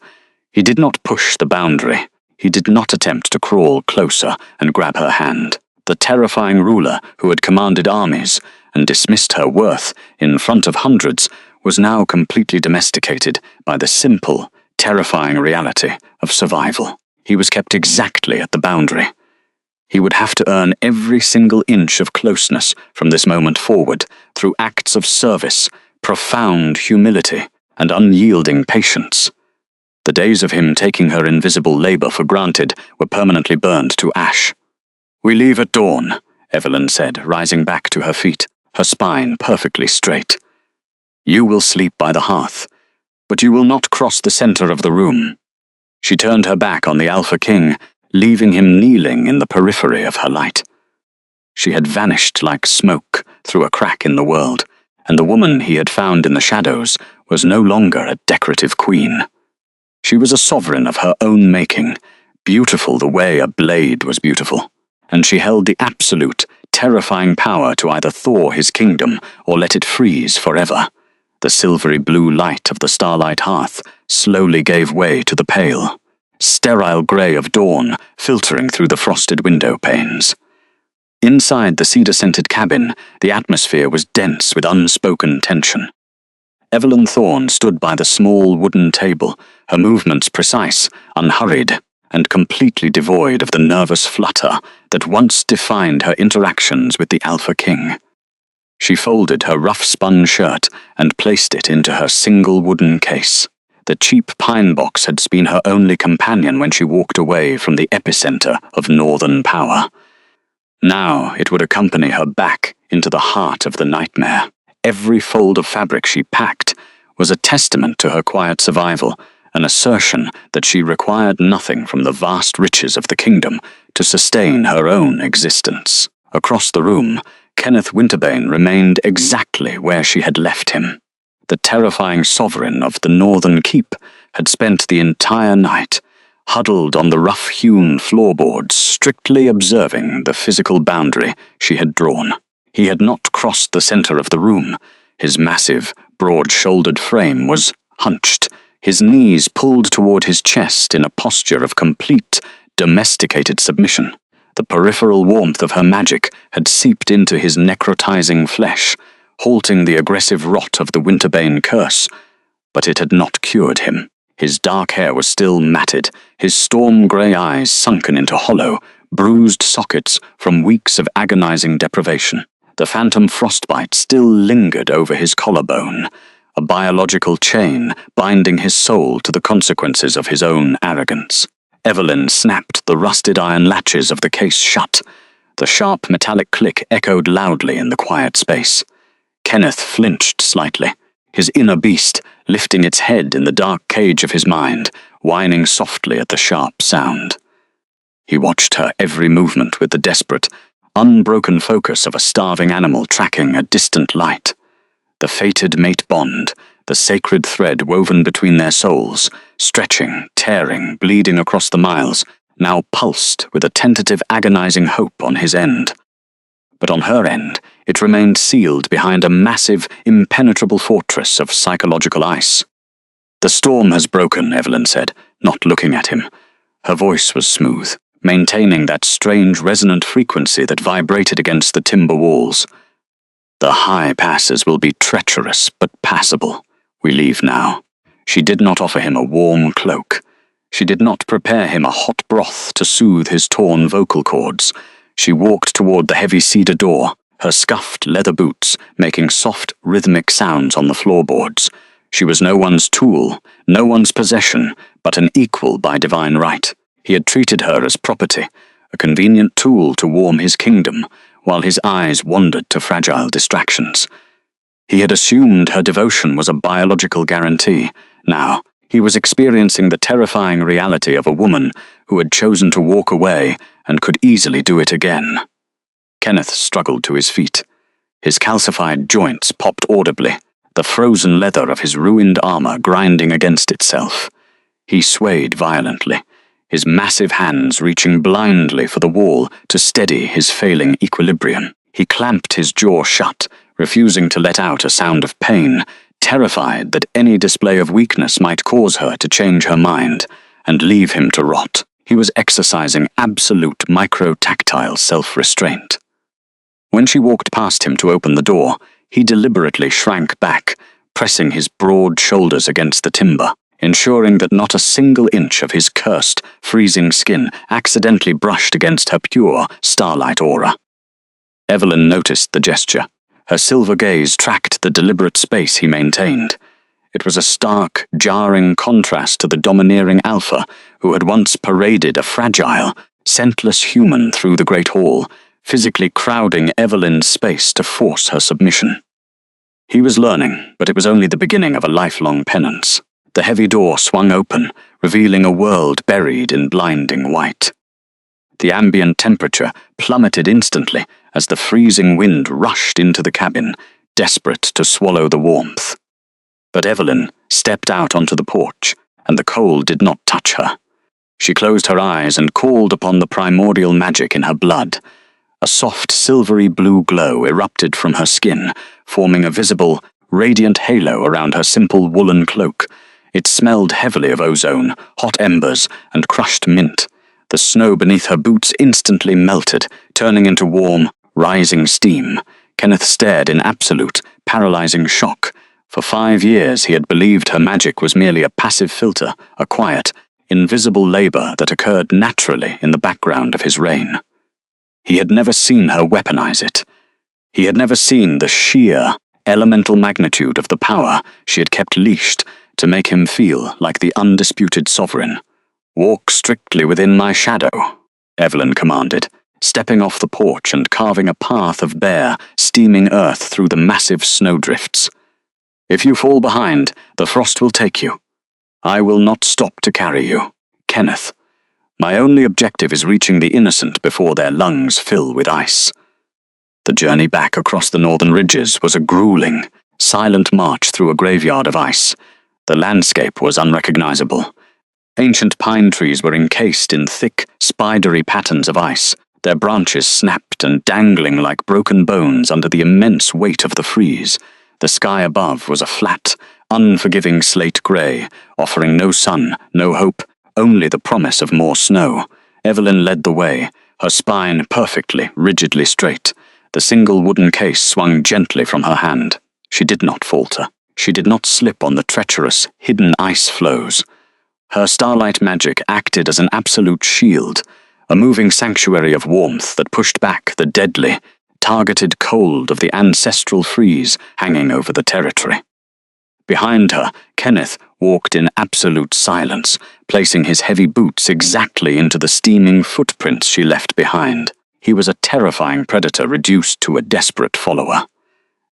He did not push the boundary. He did not attempt to crawl closer and grab her hand. The terrifying ruler who had commanded armies and dismissed her worth in front of hundreds was now completely domesticated by the simple, terrifying reality of survival. He was kept exactly at the boundary. He would have to earn every single inch of closeness from this moment forward through acts of service, profound humility, and unyielding patience. The days of him taking her invisible labor for granted were permanently burned to ash. "We leave at dawn," Evelyn said, rising back to her feet, her spine perfectly straight. "You will sleep by the hearth, but you will not cross the center of the room." She turned her back on the Alpha King, leaving him kneeling in the periphery of her light. She had vanished like smoke through a crack in the world, and the woman he had found in the shadows was no longer a decorative queen. She was a sovereign of her own making, beautiful the way a blade was beautiful, and she held the absolute, terrifying power to either thaw his kingdom or let it freeze forever. The silvery blue light of the starlight hearth slowly gave way to the pale, sterile grey of dawn filtering through the frosted window panes. Inside the cedar-scented cabin, the atmosphere was dense with unspoken tension. Evelyn Thorne stood by the small wooden table, her movements precise, unhurried, and completely devoid of the nervous flutter that once defined her interactions with the Alpha King. She folded her rough-spun shirt and placed it into her single wooden case. The cheap pine box had been her only companion when she walked away from the epicenter of northern power. Now it would accompany her back into the heart of the nightmare. Every fold of fabric she packed was a testament to her quiet survival, an assertion that she required nothing from the vast riches of the kingdom to sustain her own existence. Across the room, Kenneth Winterbane remained exactly where she had left him. The terrifying sovereign of the northern keep had spent the entire night, huddled on the rough-hewn floorboards, strictly observing the physical boundary she had drawn. He had not crossed the center of the room. His massive, broad-shouldered frame was hunched, his knees pulled toward his chest in a posture of complete, domesticated submission. The peripheral warmth of her magic had seeped into his necrotizing flesh, halting the aggressive rot of the Winterbane curse, but it had not cured him. His dark hair was still matted, his storm-grey eyes sunken into hollow, bruised sockets from weeks of agonizing deprivation. The phantom frostbite still lingered over his collarbone, a biological chain binding his soul to the consequences of his own arrogance. Evelyn snapped the rusted iron latches of the case shut. The sharp metallic click echoed loudly in the quiet space. Kenneth flinched slightly, his inner beast lifting its head in the dark cage of his mind, whining softly at the sharp sound. He watched her every movement with the desperate, unbroken focus of a starving animal tracking a distant light. The fated mate bond, the sacred thread woven between their souls, stretching, tearing, bleeding across the miles, now pulsed with a tentative agonizing hope on his end. But on her end, it remained sealed behind a massive, impenetrable fortress of psychological ice. "The storm has broken," Evelyn said, not looking at him. Her voice was smooth, maintaining that strange resonant frequency that vibrated against the timber walls. "The high passes will be treacherous but passable. We leave now." She did not offer him a warm cloak. She did not prepare him a hot broth to soothe his torn vocal cords. She walked toward the heavy cedar door, her scuffed leather boots making soft, rhythmic sounds on the floorboards. She was no one's tool, no one's possession, but an equal by divine right. He had treated her as property, a convenient tool to warm his kingdom, while his eyes wandered to fragile distractions. He had assumed her devotion was a biological guarantee. Now, he was experiencing the terrifying reality of a woman who had chosen to walk away and could easily do it again. Kenneth struggled to his feet. His calcified joints popped audibly, the frozen leather of his ruined armor grinding against itself. He swayed violently, his massive hands reaching blindly for the wall to steady his failing equilibrium. He clamped his jaw shut, refusing to let out a sound of pain, terrified that any display of weakness might cause her to change her mind and leave him to rot. He was exercising absolute micro-tactile self-restraint. When she walked past him to open the door, he deliberately shrank back, pressing his broad shoulders against the timber, ensuring that not a single inch of his cursed, freezing skin accidentally brushed against her pure, starlight aura. Evelyn noticed the gesture. Her silver gaze tracked the deliberate space he maintained. It was a stark, jarring contrast to the domineering alpha who had once paraded a fragile, scentless human through the great hall, physically crowding Evelyn's space to force her submission. He was learning, but it was only the beginning of a lifelong penance. The heavy door swung open, revealing a world buried in blinding white. The ambient temperature plummeted instantly as the freezing wind rushed into the cabin, desperate to swallow the warmth. But Evelyn stepped out onto the porch, and the cold did not touch her. She closed her eyes and called upon the primordial magic in her blood. A soft, silvery blue glow erupted from her skin, forming a visible, radiant halo around her simple woolen cloak. It smelled heavily of ozone, hot embers, and crushed mint. The snow beneath her boots instantly melted, turning into warm, rising steam. Kenneth stared in absolute, paralyzing shock. For 5 years he had believed her magic was merely a passive filter, a quiet, invisible labor that occurred naturally in the background of his reign. He had never seen her weaponize it. He had never seen the sheer, elemental magnitude of the power she had kept leashed to make him feel like the undisputed sovereign. "Walk strictly within my shadow," Evelyn commanded, stepping off the porch and carving a path of bare, steaming earth through the massive snowdrifts. "If you fall behind, the frost will take you. I will not stop to carry you. Kenneth, my only objective is reaching the innocent before their lungs fill with ice." The journey back across the northern ridges was a grueling, silent march through a graveyard of ice. The landscape was unrecognizable. Ancient pine trees were encased in thick, spidery patterns of ice, their branches snapped and dangling like broken bones under the immense weight of the freeze. The sky above was a flat, unforgiving slate grey, offering no sun, no hope, only the promise of more snow. Evelyn led the way, her spine perfectly, rigidly straight. The single wooden case swung gently from her hand. She did not falter. She did not slip on the treacherous, hidden ice floes. Her starlight magic acted as an absolute shield, a moving sanctuary of warmth that pushed back the deadly, targeted cold of the ancestral freeze hanging over the territory. Behind her, Kenneth walked in absolute silence, placing his heavy boots exactly into the steaming footprints she left behind. He was a terrifying predator reduced to a desperate follower.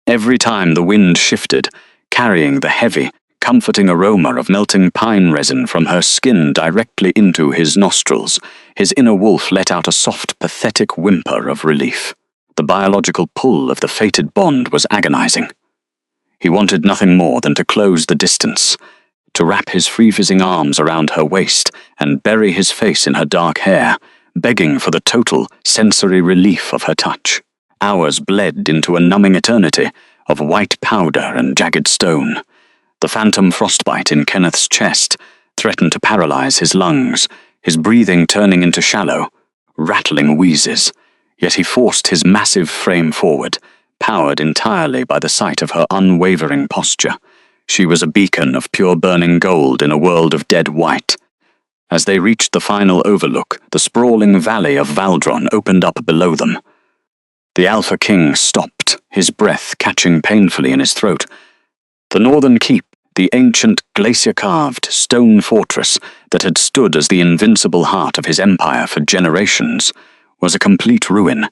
Every time the wind shifted, carrying the heavy, comforting aroma of melting pine resin from her skin directly into his nostrils, his inner wolf let out a soft, pathetic whimper of relief. The biological pull of the fated bond was agonizing. He wanted nothing more than to close the distance, to wrap his freezing arms around her waist and bury his face in her dark hair, begging for the total sensory relief of her touch. Hours bled into a numbing eternity of white powder and jagged stone. The phantom frostbite in Kenneth's chest threatened to paralyze his lungs, his breathing turning into shallow, rattling wheezes. Yet he forced his massive frame forward, powered entirely by the sight of her unwavering posture. She was a beacon of pure burning gold in a world of dead white. As they reached the final overlook, the sprawling valley of Valdron opened up below them. The Alpha King stopped, his breath catching painfully in his throat. The northern keep, the ancient glacier-carved stone fortress that had stood as the invincible heart of his empire for generations, was a complete ruin.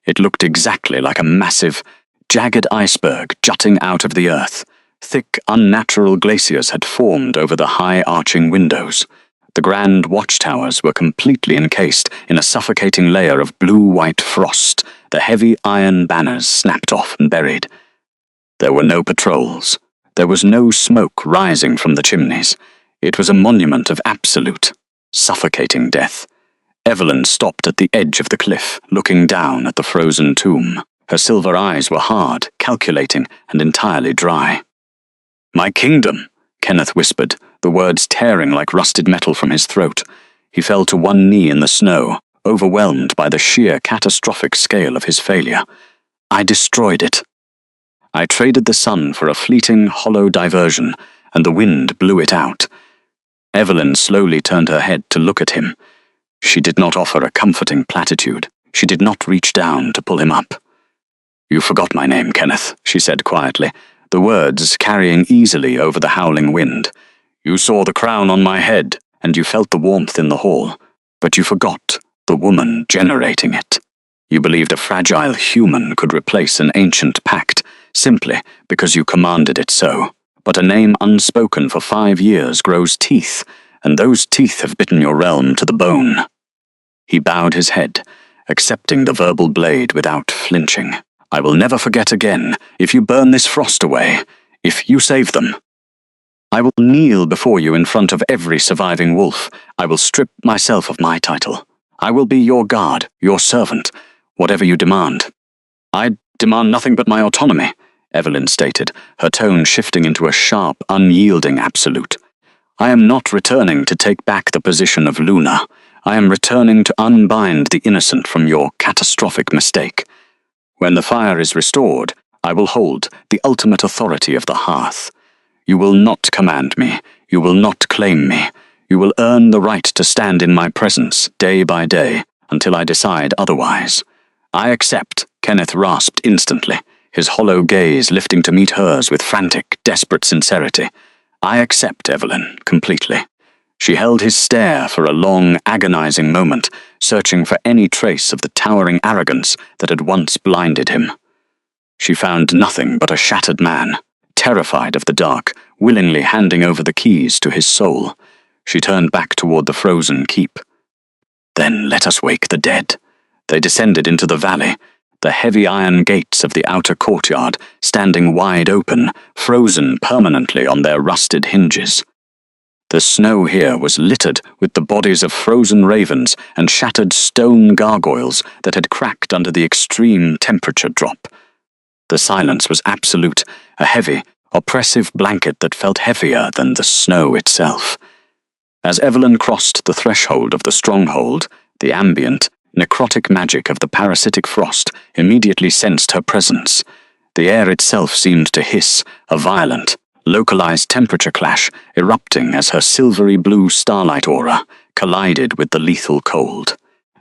It looked exactly like a massive, jagged iceberg jutting out of the earth. Thick, unnatural glaciers had formed over the high arching windows. The grand watchtowers were completely encased in a suffocating layer of blue-white frost, the heavy iron banners snapped off and buried. There were no patrols. There was no smoke rising from the chimneys. It was a monument of absolute, suffocating death. Evelyn stopped at the edge of the cliff, looking down at the frozen tomb. Her silver eyes were hard, calculating, and entirely dry. "My kingdom," Kenneth whispered, the words tearing like rusted metal from his throat. He fell to one knee in the snow, overwhelmed by the sheer catastrophic scale of his failure. "I destroyed it. I traded the sun for a fleeting, hollow diversion, and the wind blew it out." Evelyn slowly turned her head to look at him. She did not offer a comforting platitude. She did not reach down to pull him up. "You forgot my name, Kenneth," she said quietly, the words carrying easily over the howling wind. "You saw the crown on my head, and you felt the warmth in the hall, but you forgot the woman generating it. You believed a fragile human could replace an ancient pact, simply because you commanded it so. But a name unspoken for 5 years grows teeth, and those teeth have bitten your realm to the bone." He bowed his head, accepting the verbal blade without flinching. "I will never forget again, if you burn this frost away, if you save them. I will kneel before you in front of every surviving wolf. I will strip myself of my title. I will be your guard, your servant, whatever you demand." "I demand nothing but my autonomy," Evelyn stated, her tone shifting into a sharp, unyielding absolute. "I am not returning to take back the position of Luna. I am returning to unbind the innocent from your catastrophic mistake. When the fire is restored, I will hold the ultimate authority of the hearth. You will not command me. You will not claim me. You will earn the right to stand in my presence day by day until I decide otherwise." "I accept," Kenneth rasped instantly, his hollow gaze lifting to meet hers with frantic, desperate sincerity. "I accept, Evelyn, completely." She held his stare for a long, agonizing moment, searching for any trace of the towering arrogance that had once blinded him. She found nothing but a shattered man, terrified of the dark, willingly handing over the keys to his soul. She turned back toward the frozen keep. "Then let us wake the dead." They descended into the valley, the heavy iron gates of the outer courtyard standing wide open, frozen permanently on their rusted hinges. The snow here was littered with the bodies of frozen ravens and shattered stone gargoyles that had cracked under the extreme temperature drop. The silence was absolute, a heavy, oppressive blanket that felt heavier than the snow itself. As Evelyn crossed the threshold of the stronghold, the ambient, necrotic magic of the parasitic frost immediately sensed her presence. The air itself seemed to hiss, a violent, localized temperature clash erupting as her silvery blue starlight aura collided with the lethal cold.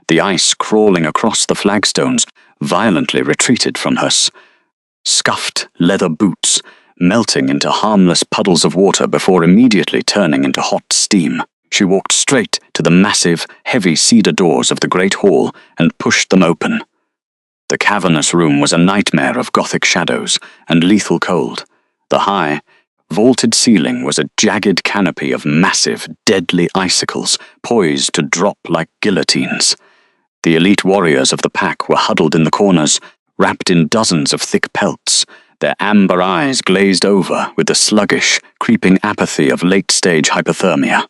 The ice crawling across the flagstones violently retreated from her scuffed leather boots, melting into harmless puddles of water before immediately turning into hot steam. She walked straight to the massive, heavy cedar doors of the great hall and pushed them open. The cavernous room was a nightmare of gothic shadows and lethal cold. The high, vaulted ceiling was a jagged canopy of massive, deadly icicles poised to drop like guillotines. The elite warriors of the pack were huddled in the corners, wrapped in dozens of thick pelts, their amber eyes glazed over with the sluggish, creeping apathy of late-stage hypothermia.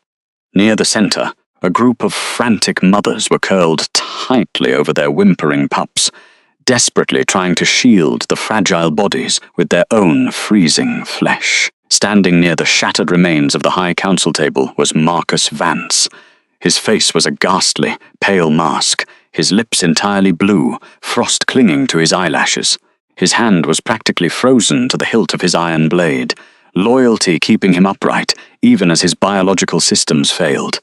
Near the center, a group of frantic mothers were curled tightly over their whimpering pups, desperately trying to shield the fragile bodies with their own freezing flesh. Standing near the shattered remains of the High Council table was Marcus Vance. His face was a ghastly, pale mask, his lips entirely blue, frost clinging to his eyelashes. His hand was practically frozen to the hilt of his iron blade, loyalty keeping him upright even as his biological systems failed.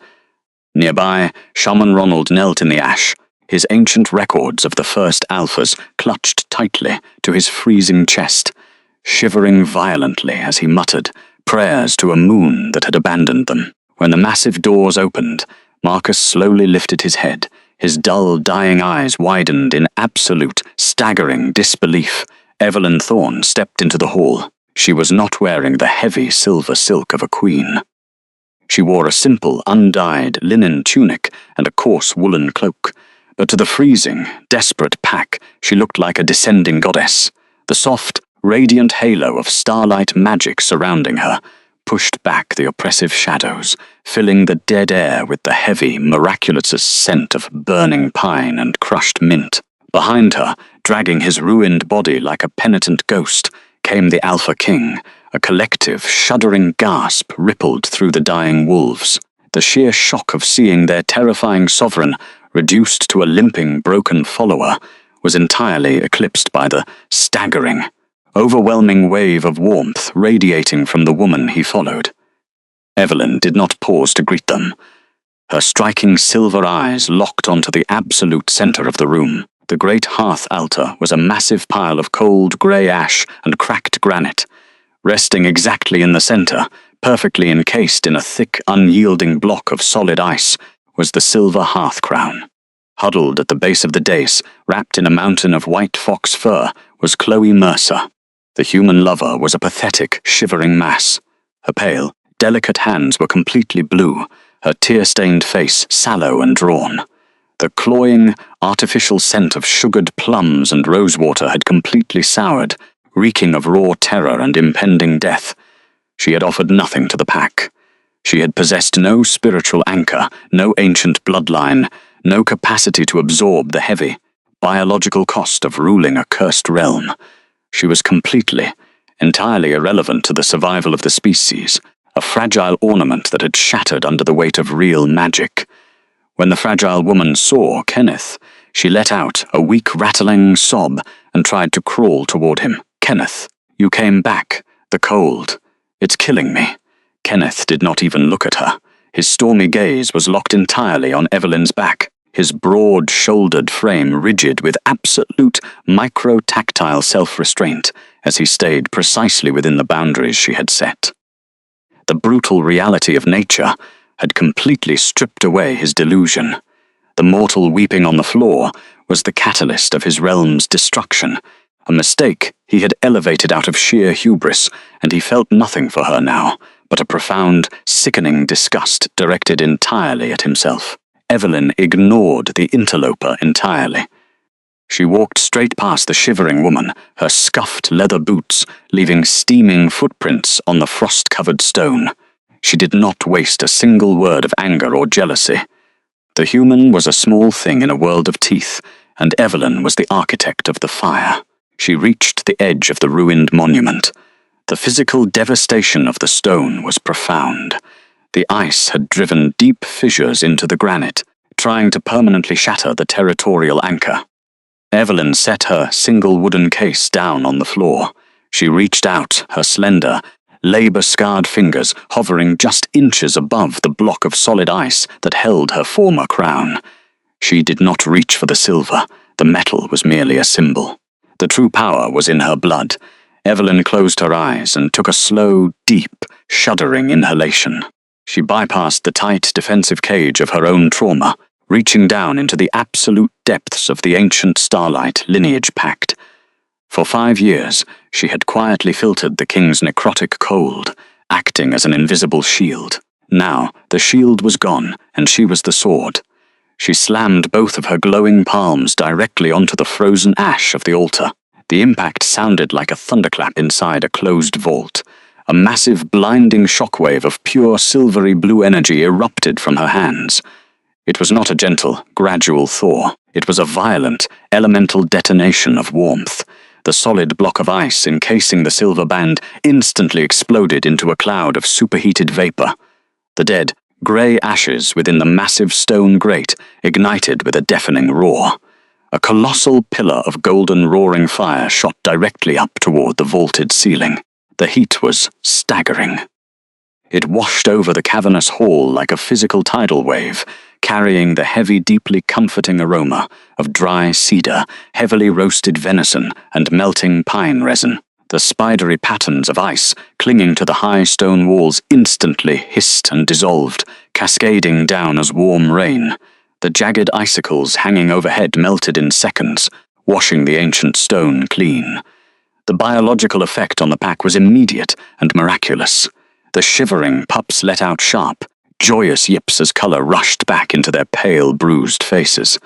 Nearby, Shaman Ronald knelt in the ash, his ancient records of the first alphas clutched tightly to his freezing chest, shivering violently as he muttered prayers to a moon that had abandoned them. When the massive doors opened, Marcus slowly lifted his head, his dull, dying eyes widened in absolute, staggering disbelief. Evelyn Thorne stepped into the hall. She was not wearing the heavy silver silk of a queen. She wore a simple, undyed linen tunic and a coarse woolen cloak, but to the freezing, desperate pack, she looked like a descending goddess. The soft, radiant halo of starlight magic surrounding her pushed back the oppressive shadows, filling the dead air with the heavy, miraculous scent of burning pine and crushed mint. Behind her, dragging his ruined body like a penitent ghost, came the Alpha King. A collective, shuddering gasp rippled through the dying wolves. The sheer shock of seeing their terrifying sovereign reduced to a limping, broken follower was entirely eclipsed by the staggering, overwhelming wave of warmth radiating from the woman he followed. Evelyn did not pause to greet them. Her striking silver eyes locked onto the absolute center of the room. The great hearth altar was a massive pile of cold grey ash and cracked granite. Resting exactly in the center, perfectly encased in a thick, unyielding block of solid ice, was the silver hearth crown. Huddled at the base of the dais, wrapped in a mountain of white fox fur, was Chloe Mercer. The human lover was a pathetic, shivering mass. Her pale, delicate hands were completely blue, her tear-stained face sallow and drawn. The cloying, artificial scent of sugared plums and rosewater had completely soured, reeking of raw terror and impending death. She had offered nothing to the pack. She had possessed no spiritual anchor, no ancient bloodline, no capacity to absorb the heavy, biological cost of ruling a cursed realm. She was completely, entirely irrelevant to the survival of the species, a fragile ornament that had shattered under the weight of real magic. When the fragile woman saw Kenneth, she let out a weak, rattling sob and tried to crawl toward him. "Kenneth, you came back. The cold. It's killing me." Kenneth did not even look at her. His stormy gaze was locked entirely on Evelyn's back, his broad-shouldered frame rigid with absolute micro-tactile self-restraint as he stayed precisely within the boundaries she had set. The brutal reality of nature had completely stripped away his delusion. The mortal weeping on the floor was the catalyst of his realm's destruction, a mistake he had elevated out of sheer hubris, and he felt nothing for her now, but a profound, sickening disgust directed entirely at himself. Evelyn ignored the interloper entirely. She walked straight past the shivering woman, her scuffed leather boots leaving steaming footprints on the frost-covered stone. She did not waste a single word of anger or jealousy. The human was a small thing in a world of teeth, and Evelyn was the architect of the fire. She reached the edge of the ruined monument. The physical devastation of the stone was profound. The ice had driven deep fissures into the granite, trying to permanently shatter the territorial anchor. Evelyn set her single wooden case down on the floor. She reached out, her slender, labor-scarred fingers hovering just inches above the block of solid ice that held her former crown. She did not reach for the silver. The metal was merely a symbol. The true power was in her blood. Evelyn closed her eyes and took a slow, deep, shuddering inhalation. She bypassed the tight, defensive cage of her own trauma, reaching down into the absolute depths of the ancient starlight lineage pact. For 5 years, she had quietly filtered the king's necrotic cold, acting as an invisible shield. Now, the shield was gone, and she was the sword. She slammed both of her glowing palms directly onto the frozen ash of the altar. The impact sounded like a thunderclap inside a closed vault. A massive, blinding shockwave of pure silvery blue energy erupted from her hands. It was not a gentle, gradual thaw. It was a violent, elemental detonation of warmth. The solid block of ice encasing the silver band instantly exploded into a cloud of superheated vapor. The dead, grey ashes within the massive stone grate ignited with a deafening roar. A colossal pillar of golden roaring fire shot directly up toward the vaulted ceiling. The heat was staggering. It washed over the cavernous hall like a physical tidal wave, carrying the heavy, deeply comforting aroma of dry cedar, heavily roasted venison, and melting pine resin. The spidery patterns of ice clinging to the high stone walls instantly hissed and dissolved, cascading down as warm rain. The jagged icicles hanging overhead melted in seconds, washing the ancient stone clean. The biological effect on the pack was immediate and miraculous. The shivering pups let out sharp, joyous yips as colour rushed back into their pale, bruised faces.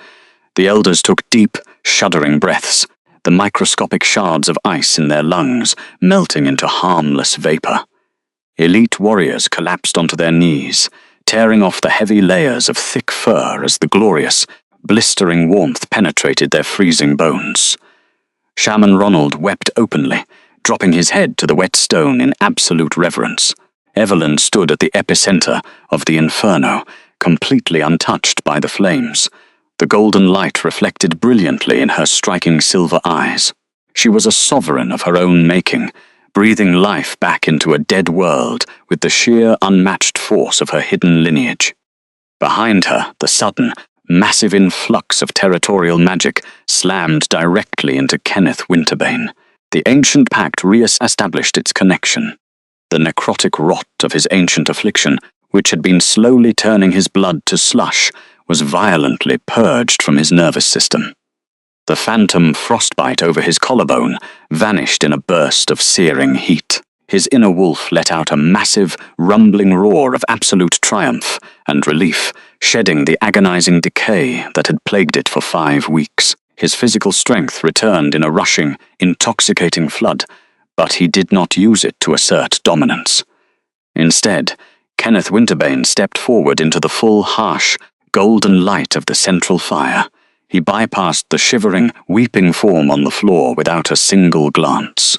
The elders took deep, shuddering breaths, the microscopic shards of ice in their lungs melting into harmless vapour. Elite warriors collapsed onto their knees, tearing off the heavy layers of thick fur as the glorious, blistering warmth penetrated their freezing bones. Shaman Ronald wept openly, dropping his head to the wet stone in absolute reverence. Evelyn stood at the epicenter of the inferno, completely untouched by the flames. The golden light reflected brilliantly in her striking silver eyes. She was a sovereign of her own making, breathing life back into a dead world with the sheer, unmatched force of her hidden lineage. Behind her, the sudden, massive influx of territorial magic slammed directly into Kenneth Winterbane. The ancient pact re-established its connection. The necrotic rot of his ancient affliction, which had been slowly turning his blood to slush, was violently purged from his nervous system. The phantom frostbite over his collarbone vanished in a burst of searing heat. His inner wolf let out a massive, rumbling roar of absolute triumph and relief, shedding the agonizing decay that had plagued it for 5 weeks. His physical strength returned in a rushing, intoxicating flood, but he did not use it to assert dominance. Instead, Kenneth Winterbane stepped forward into the full, harsh, golden light of the central fire. He bypassed the shivering, weeping form on the floor without a single glance.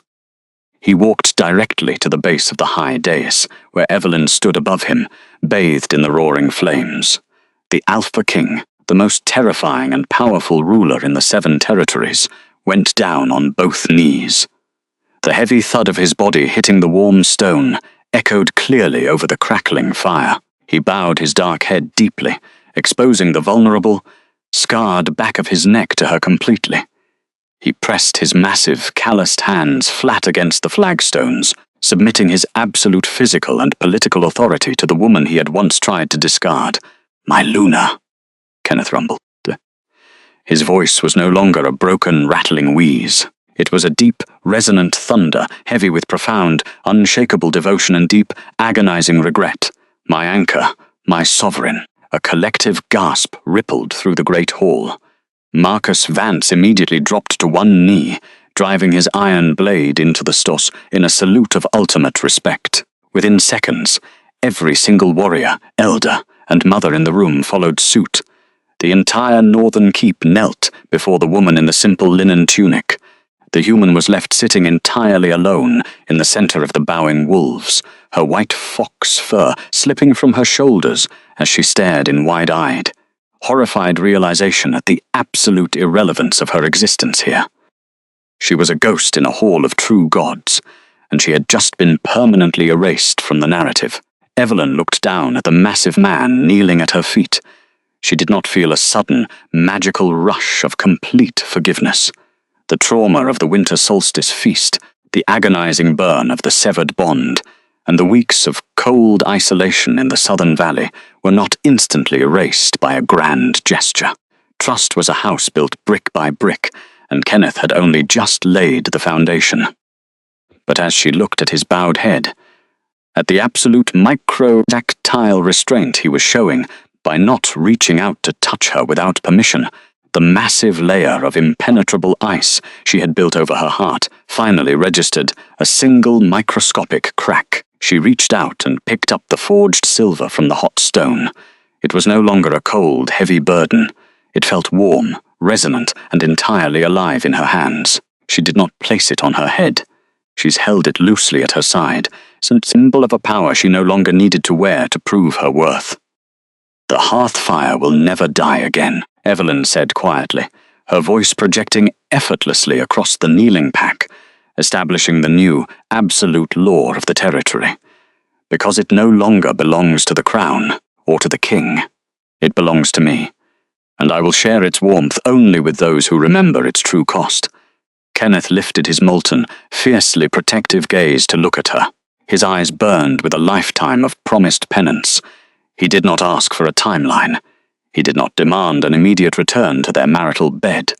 He walked directly to the base of the high dais, where Evelyn stood above him, bathed in the roaring flames. The Alpha King, the most terrifying and powerful ruler in the 7 territories, went down on both knees. The heavy thud of his body hitting the warm stone echoed clearly over the crackling fire. He bowed his dark head deeply, exposing the vulnerable, scarred back of his neck to her completely. He pressed his massive, calloused hands flat against the flagstones, submitting his absolute physical and political authority to the woman he had once tried to discard. "My Luna," Kenneth rumbled. His voice was no longer a broken, rattling wheeze. It was a deep, resonant thunder, heavy with profound, unshakable devotion and deep, agonizing regret. "My anchor, my sovereign." A collective gasp rippled through the great hall. Marcus Vance immediately dropped to one knee, driving his iron blade into the stoss in a salute of ultimate respect. Within seconds, Every single warrior, elder, and mother in the room followed suit. The entire northern keep knelt before the woman in the simple linen tunic. The human was left sitting entirely alone in the center of the bowing wolves, her white fox fur slipping from her shoulders as she stared in wide-eyed, horrified realization at the absolute irrelevance of her existence here. She was a ghost in a hall of true gods, and she had just been permanently erased from the narrative. Evelyn looked down at the massive man kneeling at her feet. She did not feel a sudden, magical rush of complete forgiveness. The trauma of the winter solstice feast, the agonizing burn of the severed bond, and the weeks of cold isolation in the southern valley were not instantly erased by a grand gesture. Trust was a house built brick by brick, and Kenneth had only just laid the foundation. But as she looked at his bowed head, at the absolute micro-tactile restraint he was showing by not reaching out to touch her without permission, the massive layer of impenetrable ice she had built over her heart finally registered a single microscopic crack. She reached out and picked up the forged silver from the hot stone. It was no longer a cold, heavy burden. It felt warm, resonant, and entirely alive in her hands. She did not place it on her head. She held it loosely at her side, some symbol of a power she no longer needed to wear to prove her worth. "The hearth fire will never die again," Evelyn said quietly, her voice projecting effortlessly across the kneeling pack, establishing the new, absolute law of the territory. "Because it no longer belongs to the crown, or to the king. It belongs to me, and I will share its warmth only with those who remember its true cost." Kenneth lifted his molten, fiercely protective gaze to look at her. His eyes burned with a lifetime of promised penance. He did not ask for a timeline. He did not demand an immediate return to their marital bed.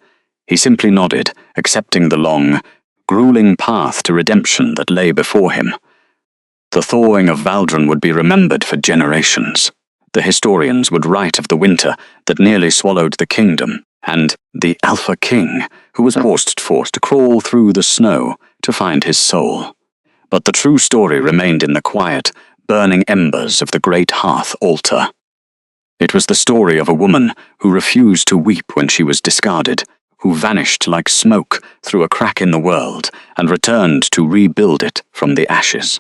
He simply nodded, accepting the long, grueling path to redemption that lay before him. The thawing of Valdron would be remembered for generations. The historians would write of the winter that nearly swallowed the kingdom, and the Alpha King, who was forced to crawl through the snow to find his soul. But the true story remained in the quiet, burning embers of the great hearth altar. It was the story of a woman who refused to weep when she was discarded, who vanished like smoke through a crack in the world and returned to rebuild it from the ashes.